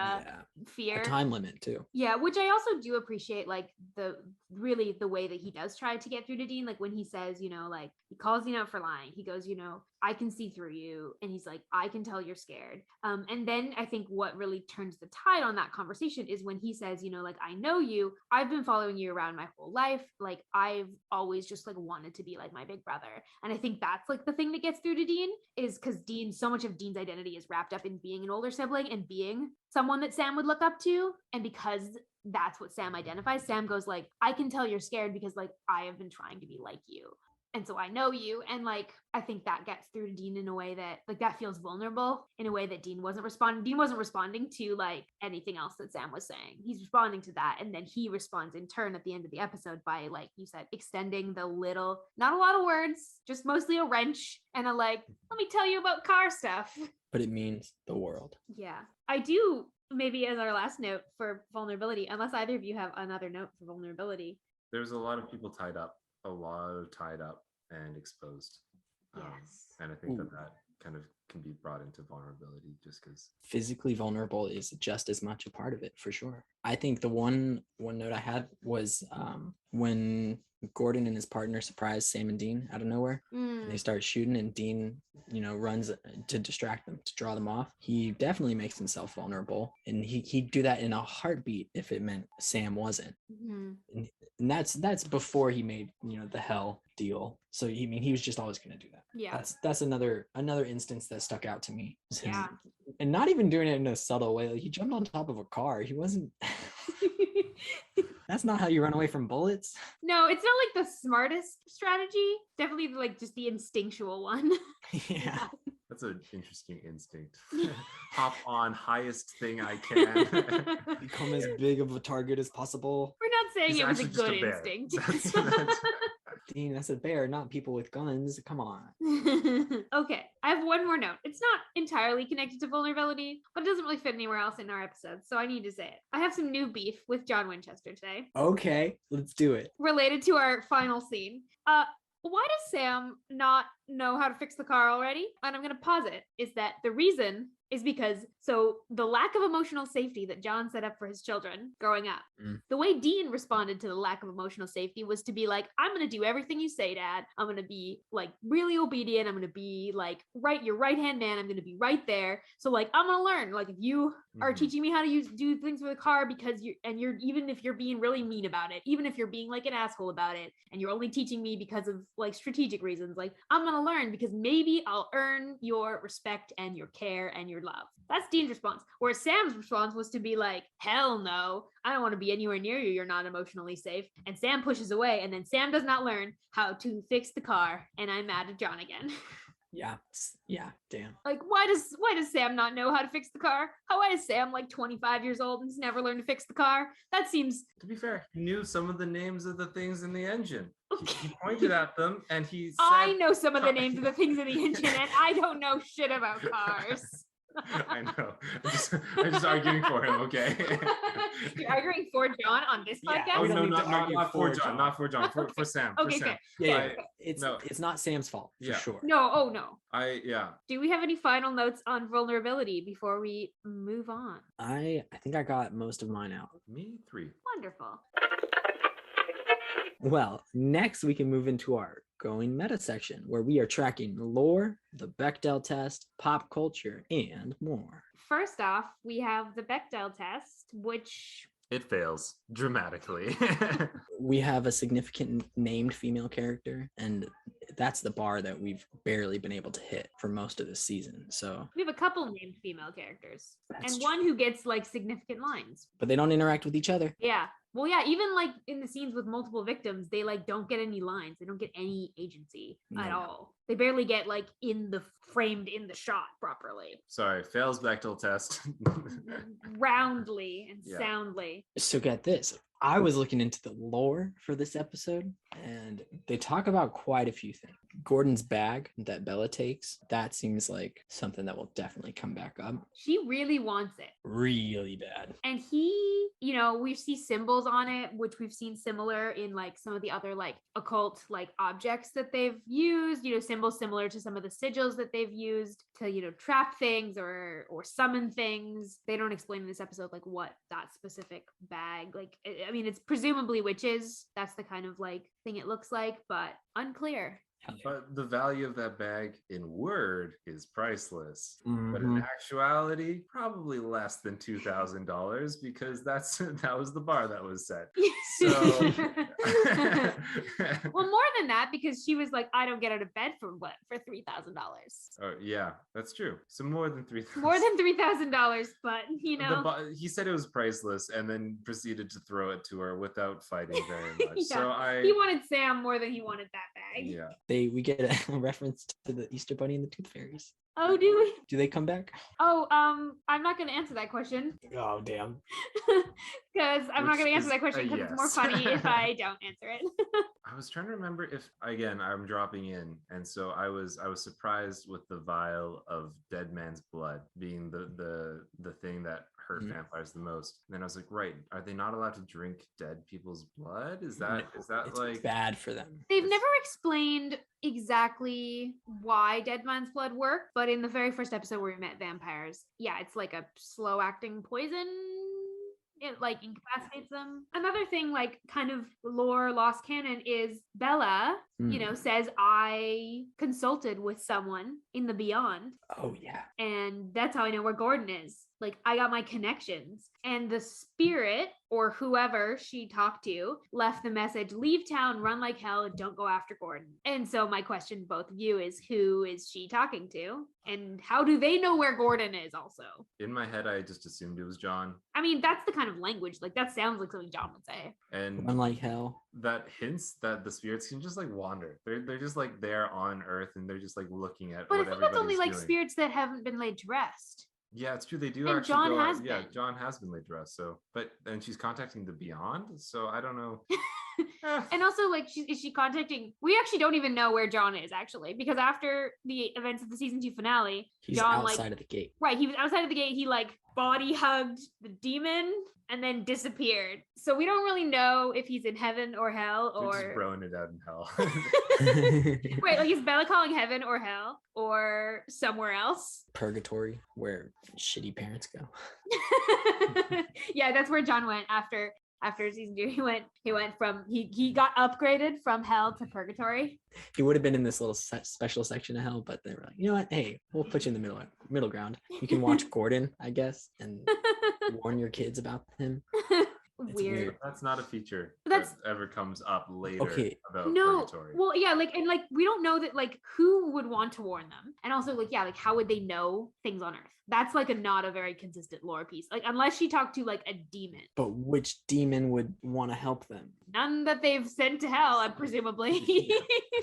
S2: fear.
S1: A time limit too.
S2: Yeah, which I also do appreciate, like the way that he does try to get through to Dean. Like when he says, you know, like he calls Dean out for lying. He goes, you know, I can see through you. And he's like, I can tell you're scared. And then I think what really turns the tide on that conversation is when he says, you know, like, I know you, I've been following you around my whole life. Like I've always just like wanted to be like my big brother. And I think that's like the thing that gets through to Dean, is because so much of Dean's identity is wrapped up in being an older sibling and being someone that Sam would look up to. And because that's what Sam identifies, Sam goes like, I can tell you're scared because like I have been trying to be like you. And so I know you. And like, I think that gets through to Dean in a way that like that feels vulnerable in a way that Dean wasn't responding. Dean wasn't responding to like anything else that Sam was saying. He's responding to that. And then he responds in turn at the end of the episode by, like you said, extending the little, not a lot of words, just mostly a wrench and a like, let me tell you about car stuff.
S1: But it means the world.
S2: Yeah. I do, maybe as our last note for vulnerability, unless either of you have another note for vulnerability.
S3: There's a lot of people tied up and exposed.
S2: Yes.
S3: And I think that kind of can be brought into vulnerability just because
S1: physically vulnerable is just as much a part of it, for sure. I think the one note I had was when Gordon and his partner surprise Sam and Dean out of nowhere. And they start shooting and Dean, you know, runs to distract them, to draw them off. He definitely makes himself vulnerable, and he'd do that in a heartbeat if it meant Sam wasn't. And that's before he made, you know, the hell deal. So I mean, he was just always going to do that.
S2: Yeah.
S1: That's another instance that stuck out to me.
S2: Yeah.
S1: And not even doing it in a subtle way. Like he jumped on top of a car. He wasn't. That's not how you run away from bullets.
S2: No, it's not like the smartest strategy. Definitely like just the instinctual one.
S1: Yeah.
S3: That's an interesting instinct. Hop on highest thing I can.
S1: Become as big of a target as possible.
S2: We're not saying
S3: He's
S2: it was a
S3: actually
S2: good
S3: just a
S2: instinct.
S3: That's
S1: Dean, that's a bear, not people with guns. Come on.
S2: Okay, I have one more note. It's not entirely connected to vulnerability, but it doesn't really fit anywhere else in our episode, so I need to say it. I have some new beef with John Winchester today.
S1: Okay, let's do it.
S2: Related to our final scene. Why does Sam not know how to fix the car already? And I'm going to pause it. Is that the reason is because the lack of emotional safety that John set up for his children growing up, the way Dean responded to the lack of emotional safety was to be like, I'm going to do everything you say, Dad. I'm going to be like really obedient. I'm going to be like your right hand man. I'm going to be right there. So like, I'm going to learn. Like if you are teaching me how to do things with a car because you're even if you're being really mean about it, even if you're being like an asshole about it, and you're only teaching me because of like strategic reasons, like I'm going to learn because maybe I'll earn your respect and your care and your love. That's Dean's response. Whereas Sam's response was to be like, hell no, I don't want to be anywhere near you. You're not emotionally safe. And Sam pushes away, and then Sam does not learn how to fix the car. And I'm mad at John again.
S1: Yeah, damn.
S2: Like, why does Sam not know how to fix the car? Why is Sam like 25 years old and has never learned to fix the car? That seems...
S3: To be fair, he knew some of the names of the things in the engine. He pointed at them and he said...
S2: I know some of the names of the things in the engine, and I don't know shit about cars.
S3: I know. I'm just arguing for him, okay?
S2: You're arguing for John on this podcast?
S3: Oh,
S1: We don't
S3: no,
S1: need to
S3: not
S1: argue
S3: for John. Not for John. For Sam.
S2: Okay,
S3: for Sam.
S2: okay.
S1: Yeah. It's not Sam's fault, for
S3: Yeah.
S1: sure.
S2: No.
S3: Yeah.
S2: Do we have any final notes on vulnerability before we move on?
S1: I think I got most of mine out.
S3: Me 3.
S2: Wonderful.
S1: Well, next we can move into our going meta section, where we are tracking lore, the Bechdel test, pop culture, and more.
S2: First off, we have the Bechdel test, which...
S3: It fails dramatically.
S1: We have a significant named female character, and that's the bar that we've barely been able to hit for most of the season. So
S2: we have a couple named female characters,
S1: That's
S2: and
S1: true.
S2: one who gets like significant lines.
S1: But they don't interact with each other.
S2: Yeah. Well, yeah, even like in the scenes with multiple victims, they like don't get any lines. They don't get any agency at
S1: No.
S2: all. They barely get like framed in the shot properly.
S3: Sorry, fails Bechdel test.
S2: Roundly and
S3: Yeah.
S2: soundly.
S1: So get this. I was looking into the lore for this episode, and they talk about quite a few things. Gordon's bag that Bella takes, that seems like something that will definitely come back up
S2: She really wants it.
S1: really bad.
S2: And he, you know, we see symbols on it, which we've seen similar in like some of the other like occult like objects that they've used, you know, symbols similar to some of the sigils that they've used to, you know, trap things or summon things. They don't explain in this episode like what that specific bag, like, I mean, it's presumably witches. That's the kind of like thing it looks like, but unclear.
S3: But the value of that bag in word is priceless. But in
S1: Mhm.
S3: actuality, probably less than $2,000 because that was the bar that was set. So
S2: well, more than that, because she was like, I don't get out of bed for what? For $3,000.
S3: Oh yeah, that's true. So more than $3,000.
S2: More than $3,000, but you know.
S3: He said it was priceless and then proceeded to throw it to her without fighting very much.
S2: Yeah.
S3: So
S2: He wanted Sam more than he wanted that bag.
S3: yeah.
S1: We get a reference to the Easter Bunny and the Tooth Fairies.
S2: Oh, do we?
S1: Do they come back?
S2: Oh, I'm not going to answer that question
S1: Oh, damn.
S2: because I'm not
S3: Which
S2: going to answer
S3: is
S2: that question
S3: a
S2: because it's more
S3: yes.
S2: funny if I don't answer it.
S3: I was trying to remember if again I'm dropping in, and so I was surprised with the vial of dead man's blood being the thing that hurt vampires the most. And then I was like, right, are they not allowed to drink dead people's blood? Is that
S1: It's
S3: like
S1: bad for them?
S2: They've never explained exactly why dead man's blood worked, but in the very first episode where we met vampires, yeah, it's like a slow acting poison. It like incapacitates them. Another thing, like kind of lore lost canon, is Bella, you know, says I consulted with someone in the beyond.
S1: Oh yeah.
S2: And that's how I know where Gordon is. Like, I got my connections. And the spirit or whoever she talked to left the message, leave town, run like hell, and don't go after Gordon. And so my question to both of you is, who is she talking to? And how do they know where Gordon is also?
S3: in my head I just assumed it was John.
S2: I mean, that's the kind of language, like that sounds like something John would say.
S3: And
S1: Run like hell.
S3: that hints that the spirits can just like wander. They're just like there on Earth and they're just like looking at
S2: But I
S3: what
S2: think that's only
S3: everybody's
S2: like
S3: doing.
S2: spirits that haven't been laid to rest.
S3: Yeah, it's true. They do
S2: And
S3: actually
S2: John
S3: go
S2: has
S3: out. Yeah,
S2: been.
S3: John has been laid to rest. So, and she's contacting the beyond. So I don't know.
S2: And also, like, is she contacting? We actually don't even know where John is, actually, because after the events of the season 2 finale,
S1: He's
S2: John
S1: outside of the gate.
S2: right, he was outside of the gate. He like body hugged the demon and then disappeared. So we don't really know if he's in heaven or hell
S3: They're just
S2: or
S3: throwing it out in hell.
S2: right, like is Bella calling heaven or hell or somewhere else?
S1: Purgatory, where shitty parents go.
S2: Yeah, that's where John went after season 2. He went from he got upgraded from hell to purgatory.
S1: He would have been in this little special section of hell, but they were like, you know what? Hey, we'll put you in the middle ground. You can watch Gordon, I guess, and warn your kids about him.
S2: Weird.
S3: That's not a feature
S2: That's-
S3: that ever comes up later
S1: Okay.
S3: about
S2: No,
S3: purgatory.
S2: well, yeah, like, and like we don't know that, like, who would want to warn them, and also like, yeah, like how would they know things on Earth? That's like not a very consistent lore piece, like unless she talked to like a demon.
S1: But which demon would want to help them?
S2: None that they've sent to hell, presumably.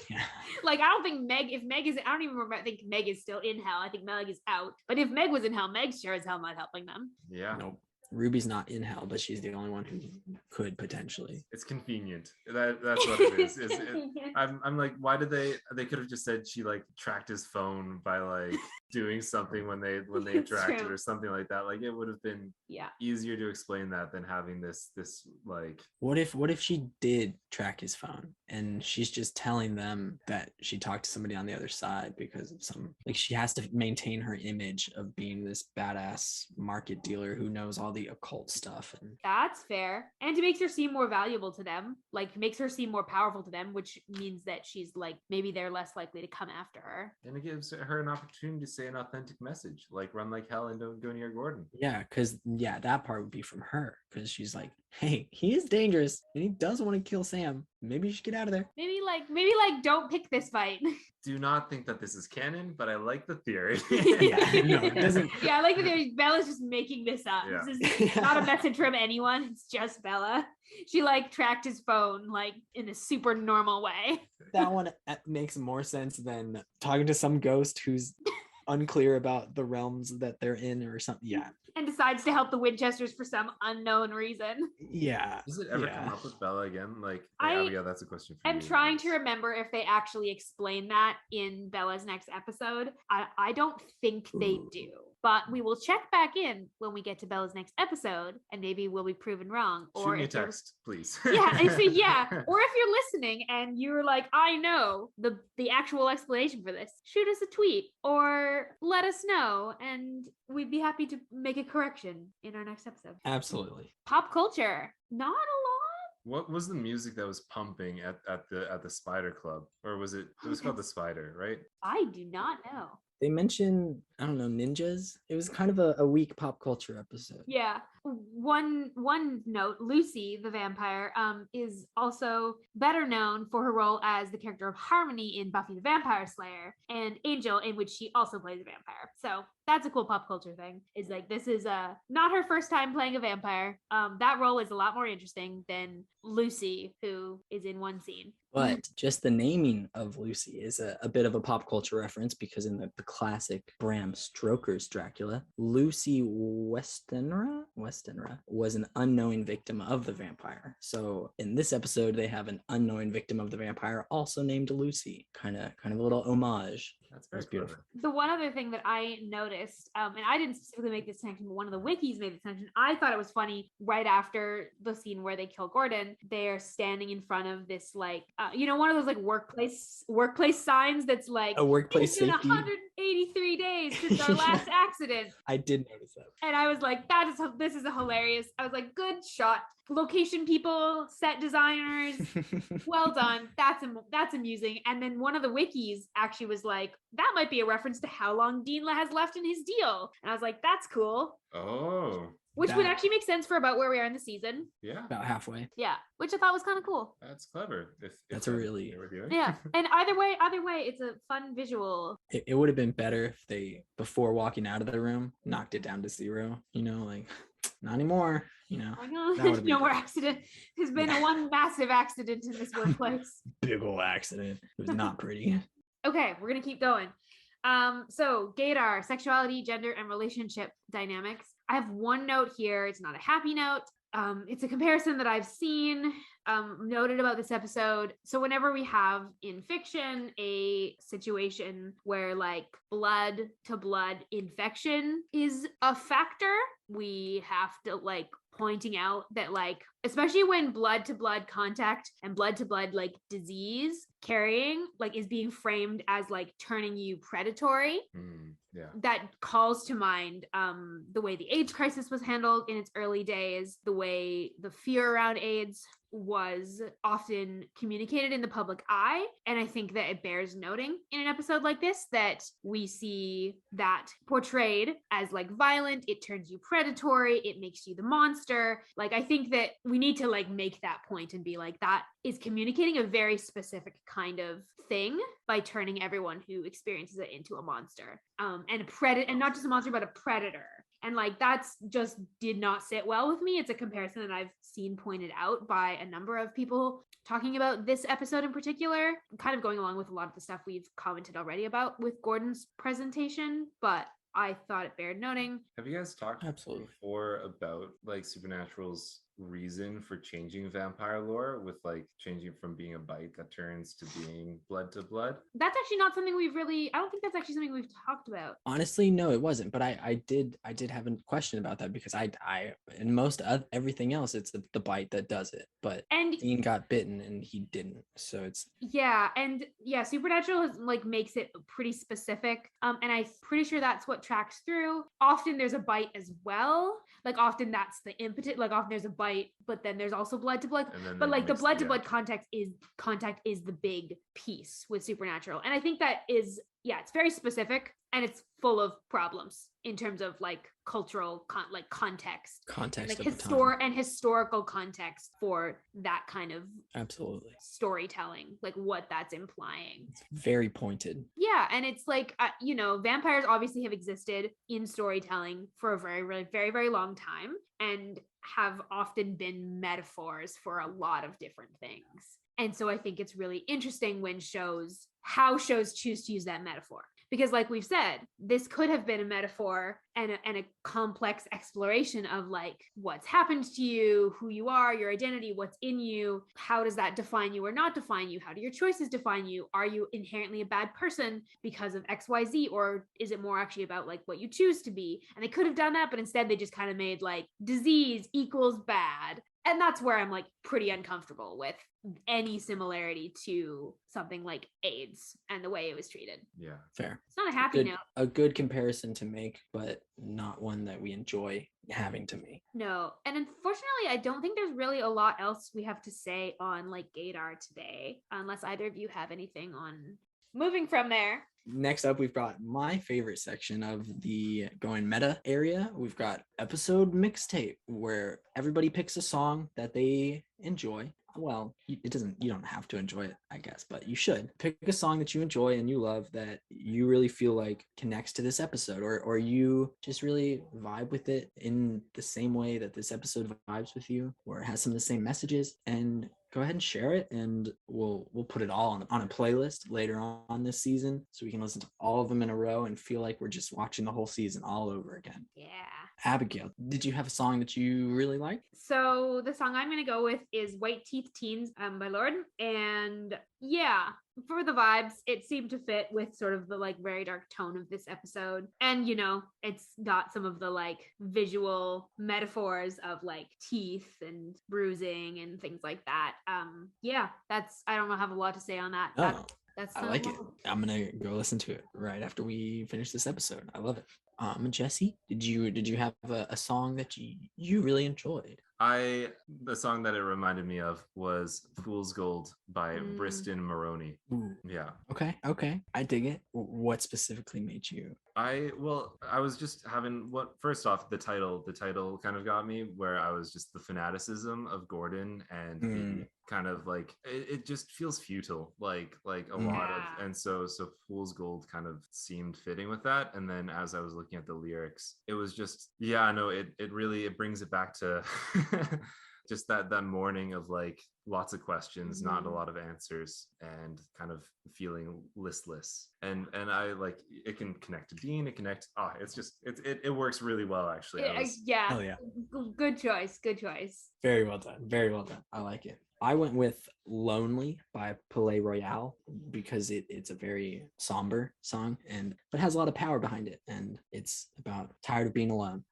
S1: Yeah.
S2: Like, I don't think Meg, if Meg is, I don't even remember, I think Meg is still in hell. I think Meg is out. But if Meg was in hell, Meg sure as hell not helping them.
S3: Yeah.
S1: Nope. Ruby's not in hell, but she's the only one who could potentially.
S3: It's convenient. That's what it is. I'm like, why did they could have just said she like tracked his phone by like doing something when they
S2: It's
S3: interacted
S2: true.
S3: or something like that. Like it would have been
S2: Yeah.
S3: easier to explain that than having this like
S1: What if she did track his phone and she's just telling them that she talked to somebody on the other side because of some, like, she has to maintain her image of being this badass market dealer who knows all the occult stuff. And
S2: That's fair. And it makes her seem more valuable to them, like makes her seem more powerful to them, which means that she's like, maybe they're less likely to come after her.
S3: and it gives her an opportunity to say say an authentic message, like run like hell and don't go near Gordon.
S1: Yeah, because that part would be from her, because she's like, hey, he is dangerous and he does want to kill Sam. Maybe you should get out of there.
S2: Maybe don't pick this fight.
S3: Do not think that this is canon, but I like the theory.
S1: Yeah, no, it doesn't.
S2: Yeah, I like that Bella's just making this up.
S3: Yeah.
S2: This is not a message from anyone. It's just Bella. She like tracked his phone like in a super normal way.
S1: That one makes more sense than talking to some ghost who's unclear about the realms that they're in or something. Yeah.
S2: And decides to help the Winchesters for some unknown reason.
S1: Yeah.
S3: Does it ever come up with Bella again? Like,
S2: I
S3: Abigail, that's a question for you.
S2: I'm trying to remember if they actually explain that in Bella's next episode. I don't think they do. But we will check back in when we get to Bella's next episode, and maybe we'll be proven wrong.
S3: Shoot me a text, please.
S2: Yeah, or if you're listening and you're like, I know the actual explanation for this, shoot us a tweet or let us know, and we'd be happy to make a correction in our next episode.
S1: Absolutely.
S2: Pop culture, not a lot.
S3: What was the music that was pumping at the Spider Club, or was it? It was called the Spider, right?
S2: I do not know.
S1: They mentioned, I don't know, ninjas. It was kind of a weak pop culture episode.
S2: Yeah. One note, Lucy, the vampire, is also better known for her role as the character of Harmony in Buffy the Vampire Slayer, and Angel, in which she also plays a vampire. So that's a cool pop culture thing. Is like, this is not her first time playing a vampire. That role is a lot more interesting than Lucy, who is in one scene.
S1: But just the naming of Lucy is a bit of a pop culture reference, because in the classic Bram Stoker's Dracula, Lucy Westenra was an unknowing victim of the vampire. So in this episode, they have an unknowing victim of the vampire also named Lucy. Kind of a little homage.
S3: That's
S1: beautiful.
S2: The one other thing that I noticed, and I didn't specifically make this connection, but one of the wikis made this connection. I thought it was funny. Right after the scene where they kill Gordon, they're standing in front of this like, one of those like workplace signs that's like
S1: A workplace
S2: it's been
S1: safety.
S2: 183 days since our last accident.
S1: I did notice that.
S2: And I was like, this is a hilarious. I was like, good shot. Location people, set designers, well done. That's amusing. And then one of the wikis actually was like, that might be a reference to how long Dean has left in his deal. And I was like, that's cool.
S3: Oh.
S2: Which would actually make sense for about where we are in the season.
S3: Yeah.
S1: About halfway.
S2: Yeah. Which I thought was kind of cool.
S3: That's clever. If
S1: That's a really...
S2: Yeah. And either way, it's a fun visual.
S1: It would have been better if they, before walking out of the room, knocked it down to 0. Like, not anymore.
S2: No more accident. There's been one massive accident in this workplace.
S1: Big ol' accident. It was not pretty.
S2: Okay, we're gonna keep going. So gaydar, sexuality, gender, and relationship dynamics. I have one note here. It's not a happy note. It's a comparison that I've seen noted about this episode. So whenever we have in fiction a situation where like blood to blood infection is a factor, we have to like pointing out that like, especially when blood to blood contact and blood to blood like disease carrying like is being framed as like turning you predatory.
S3: Yeah.
S2: That calls to mind the way the AIDS crisis was handled in its early days, the way the fear around AIDS was often communicated in the public eye. And I think that it bears noting in an episode like this that we see that portrayed as like violent. It turns you predatory. It makes you the monster. Like, I think that we need to like make that point and be like, that is communicating a very specific kind of thing by turning everyone who experiences it into a monster. And not just a monster, but a predator. And like, that's just did not sit well with me. It's a comparison that I've seen pointed out by a number of people talking about this episode in particular, kind of going along with a lot of the stuff we've commented already about with Gordon's presentation, but I thought it bared noting.
S3: Have you guys talked
S1: Absolutely
S3: before about like Supernatural's reason for changing vampire lore, with like changing from being a bite that turns to being blood to blood?
S2: That's actually not something I don't think that's actually something we've talked about.
S1: Honestly, no, it wasn't. But I did have a question about that, because I in most of everything else, it's the bite that does it. But Dean got bitten and he didn't. So it's Supernatural like makes it pretty specific. And I'm pretty sure that's what tracks through. Often there's a bite as well. Like often that's the impetus. Like often there's a bite
S2: fight, but then there's also blood to blood.
S3: And then
S2: But
S3: they
S2: like the
S3: mix
S2: blood to
S3: together.
S2: blood contact is the big piece with Supernatural. And I think that is, yeah, it's very specific and it's full of problems in terms of like cultural context,
S1: Context
S2: like
S1: of the time.
S2: historical context for that kind of
S1: Absolutely.
S2: storytelling, like what that's implying.
S1: It's very pointed.
S2: Yeah, and it's like vampires obviously have existed in storytelling for a very, very long time and have often been metaphors for a lot of different things. And so I think it's really interesting when how shows choose to use that metaphor. Because like we've said, this could have been a metaphor and a complex exploration of like what's happened to you, who you are, your identity, what's in you, how does that define you or not define you? How do your choices define you? Are you inherently a bad person because of XYZ, or is it more actually about like what you choose to be? And they could have done that, but instead they just kind of made like disease equals bad. And that's where I'm like pretty uncomfortable with any similarity to something like AIDS and the way it was treated.
S3: Yeah.
S1: Fair.
S2: It's not a happy note.
S1: A good comparison to make, but not one that we enjoy having to make.
S2: No. And unfortunately, I don't think there's really a lot else we have to say on like Gaydar today, unless either of you have anything on moving from there.
S1: Next up, we've got my favorite section of the going meta area. We've got episode mixtape, where everybody picks a song that they enjoy. Well, you don't have to enjoy it, I guess, but you should pick a song that you enjoy and you love that you really feel like connects to this episode, or you just really vibe with it in the same way that this episode vibes with you, or it has some of the same messages, and go ahead and share it, and we'll put it all on a playlist later on this season, so we can listen to all of them in a row and feel like we're just watching the whole season all over again.
S2: Yeah.
S1: Abigail, did you have a song that you really like?
S2: So the song I'm going to go with is White Teeth Teens by Lorde. And yeah, for the vibes, it seemed to fit with sort of the like very dark tone of this episode. And it's got some of the like visual metaphors of like teeth and bruising and things like that. Yeah, I don't have a lot to say on that. That's
S1: I like it. I'm gonna go listen to it right after we finish this episode. I love it. Jesse, did you have a song that you really enjoyed?
S3: The song that it reminded me of was Fool's Gold by Briston Maroney.
S1: Ooh.
S3: Yeah.
S1: Okay. I dig it. What specifically made you?
S3: I was just having first off, the title kind of got me, where I was just the fanaticism of Gordon and the kind of like it just feels futile, like a lot of, and so Fool's Gold kind of seemed fitting with that. And then as I was looking at the lyrics, it was just it really brings it back to just that morning of like lots of questions, not a lot of answers, and kind of feeling listless. And I like it can connect to Dean. It works really well, actually.
S2: Yeah.
S1: Hell yeah.
S2: Good choice.
S1: Very well done. I like it. I went with Lonely by Palais Royale because it's a very somber song, but has a lot of power behind it, and it's about tired of being alone.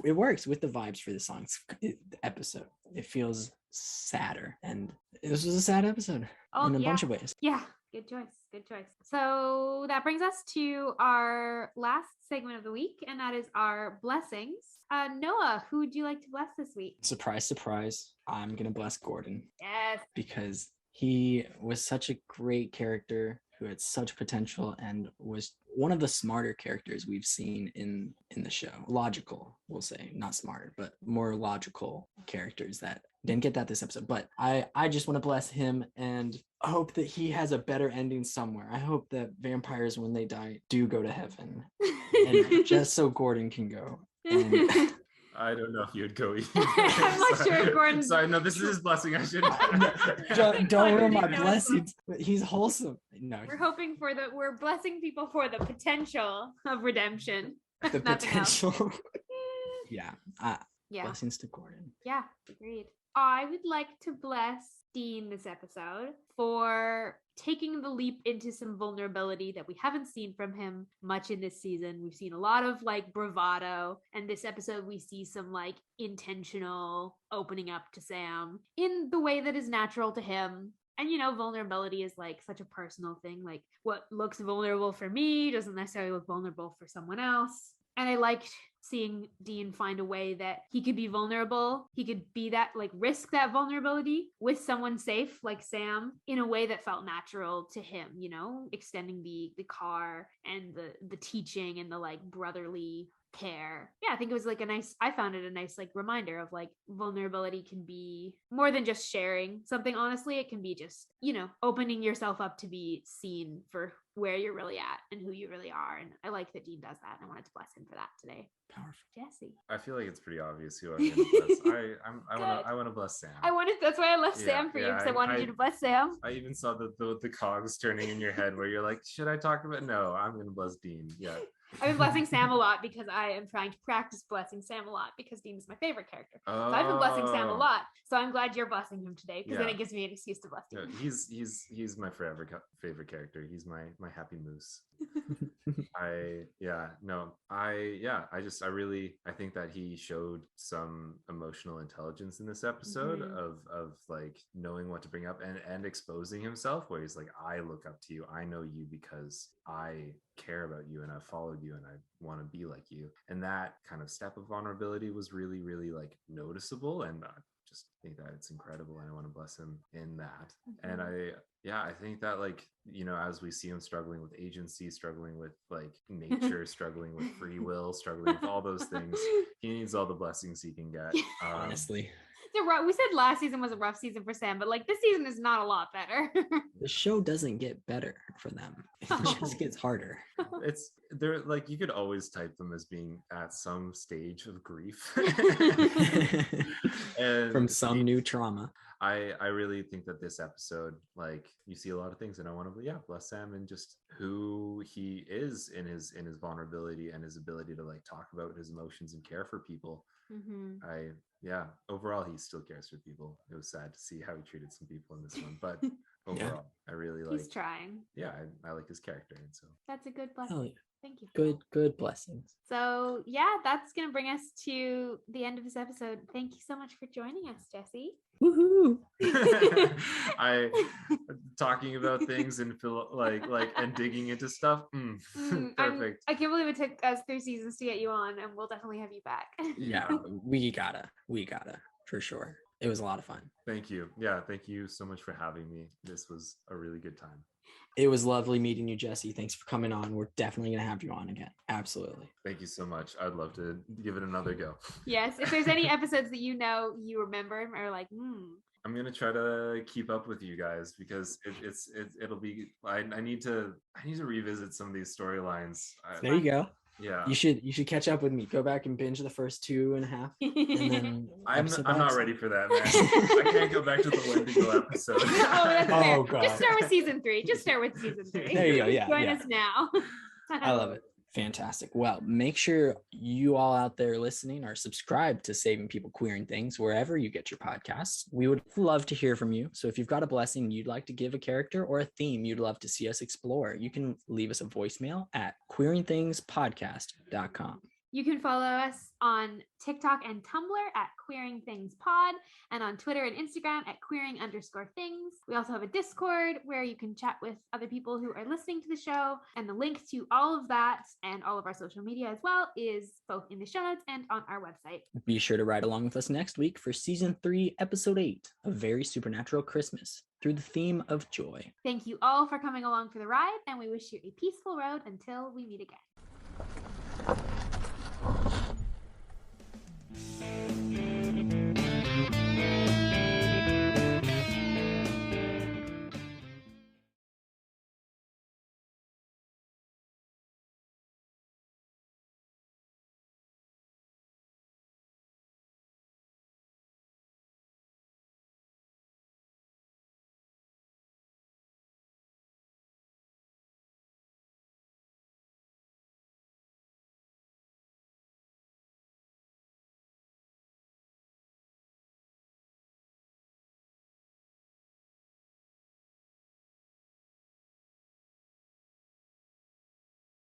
S1: It works with the vibes for the song's episode. It feels sadder, and this was a sad episode in a bunch of ways.
S2: Yeah, good choice. So that brings us to our last segment of the week, and that is our blessings. Noah, who would you like to bless this week?
S1: Surprise, I'm gonna bless Gordon.
S2: Yes.
S1: Because he was such a great character who had such potential and was one of the smarter characters we've seen in the show. Logical, we'll say, not smarter, but more logical characters that didn't get that this episode. But I just want to bless him and hope that he has a better ending somewhere. I hope that vampires, when they die, do go to heaven, and just so Gordon can go. And
S3: I don't know if you'd go either.
S2: I'm not sure, Gordon.
S3: Sorry, no, this is his blessing. I should.
S1: don't ruin my blessings. He's wholesome. No,
S2: We're blessing people for the potential of redemption.
S1: the potential. Yeah.
S2: Yeah.
S1: Blessings to Gordon.
S2: Yeah, agreed. I would like to bless Dean this episode for taking the leap into some vulnerability that we haven't seen from him much in this season. We've seen a lot of like bravado, and this episode we see some like intentional opening up to Sam in the way that is natural to him. And vulnerability is like such a personal thing. Like what looks vulnerable for me doesn't necessarily look vulnerable for someone else. And I liked seeing Dean find a way that he could be vulnerable. He could be that, like, risk that vulnerability with someone safe like Sam in a way that felt natural to him, you know, extending the car and the teaching and the like brotherly care. Yeah, I think it was like I found it a nice like reminder of like vulnerability can be more than just sharing something. Honestly, it can be just, you know, opening yourself up to be seen for where you're really at and who you really are. And I like that Dean does that, and I wanted to bless him for that today.
S1: Powerful.
S2: Jesse.
S3: I feel like it's pretty obvious who I'm going to bless. I want to bless Sam.
S2: That's why I left Sam for you, because I wanted you to bless Sam.
S3: I even saw the cogs turning in your head where you're like, should I talk about? No, I'm going to bless Dean. Yeah.
S2: I've been blessing Sam a lot because I am trying to practice blessing Sam a lot because Dean is my favorite character. So I've been blessing Sam a lot. So I'm glad you're blessing him today, because then it gives me an excuse to bless him.
S3: Yeah, he's my forever favorite character. He's my happy moose. I think that he showed some emotional intelligence in this episode of like knowing what to bring up and exposing himself, where he's like, I look up to you, I know you because I care about you and I followed you and I want to be like you. And that kind of step of vulnerability was really, really like noticeable, and I just think that it's incredible, and I want to bless him in that. And I think that, like, you know, as we see him struggling with agency, struggling with like nature, struggling with free will, struggling with all those things, he needs all the blessings he can get.
S1: Honestly.
S2: We said last season was a rough season for Sam, but like this season is not a lot better.
S1: The show doesn't get better for them. It just gets harder.
S3: They're like, you could always type them as being at some stage of grief. And
S1: from some new trauma.
S3: I really think that this episode, like, you see a lot of things, and I want to bless Sam and just who he is in his vulnerability and his ability to like talk about his emotions and care for people. Overall he still cares for people. It was sad to see how he treated some people in this one, but overall I really like,
S2: he's trying.
S3: I like his character, and so
S2: that's a good blessing.
S1: Yeah.
S2: Thank you.
S1: Good blessings.
S2: So that's gonna bring us to the end of this episode. Thank you so much for joining us, Jesse.
S1: Woohoo!
S3: I talking about things and feel like and digging into stuff. Perfect.
S2: I can't believe it took us 3 seasons to get you on, and we'll definitely have you back.
S1: Yeah, we gotta for sure. It was a lot of fun.
S3: Thank you. Yeah, thank you so much for having me. This was a really good time.
S1: It was lovely meeting you, Jesse. Thanks for coming on. We're definitely going to have you on again. Absolutely.
S3: Thank you so much. I'd love to give it another go.
S2: Yes. If there's any episodes that you remember or like,
S3: I'm going to try to keep up with you guys, because it'll be, I need to revisit some of these storylines.
S1: There you go.
S3: Yeah.
S1: You should catch up with me. Go back and binge the first 2.5. And then
S3: I'm not ready for that, man. I can't go back to the Wendigo episode.
S2: That's fair.
S1: God.
S2: Just start with season 3.
S1: There you go. Yeah.
S2: Join us now.
S1: I love it. Fantastic. Well, make sure you all out there listening are subscribed to Saving People Queering Things wherever you get your podcasts. We would love to hear from you. So if you've got a blessing you'd like to give a character or a theme you'd love to see us explore, you can leave us a voicemail at queeringthingspodcast.com.
S2: You can follow us on TikTok and Tumblr at Queering Things Pod, and on Twitter and Instagram at queering_things. We also have a Discord where you can chat with other people who are listening to the show, and the link to all of that and all of our social media as well is both in the show notes and on our website.
S1: Be sure to ride along with us next week for season 3, episode 8, A Very Supernatural Christmas, through the theme of joy.
S2: Thank you all for coming along for the ride, and we wish you a peaceful road until we meet again.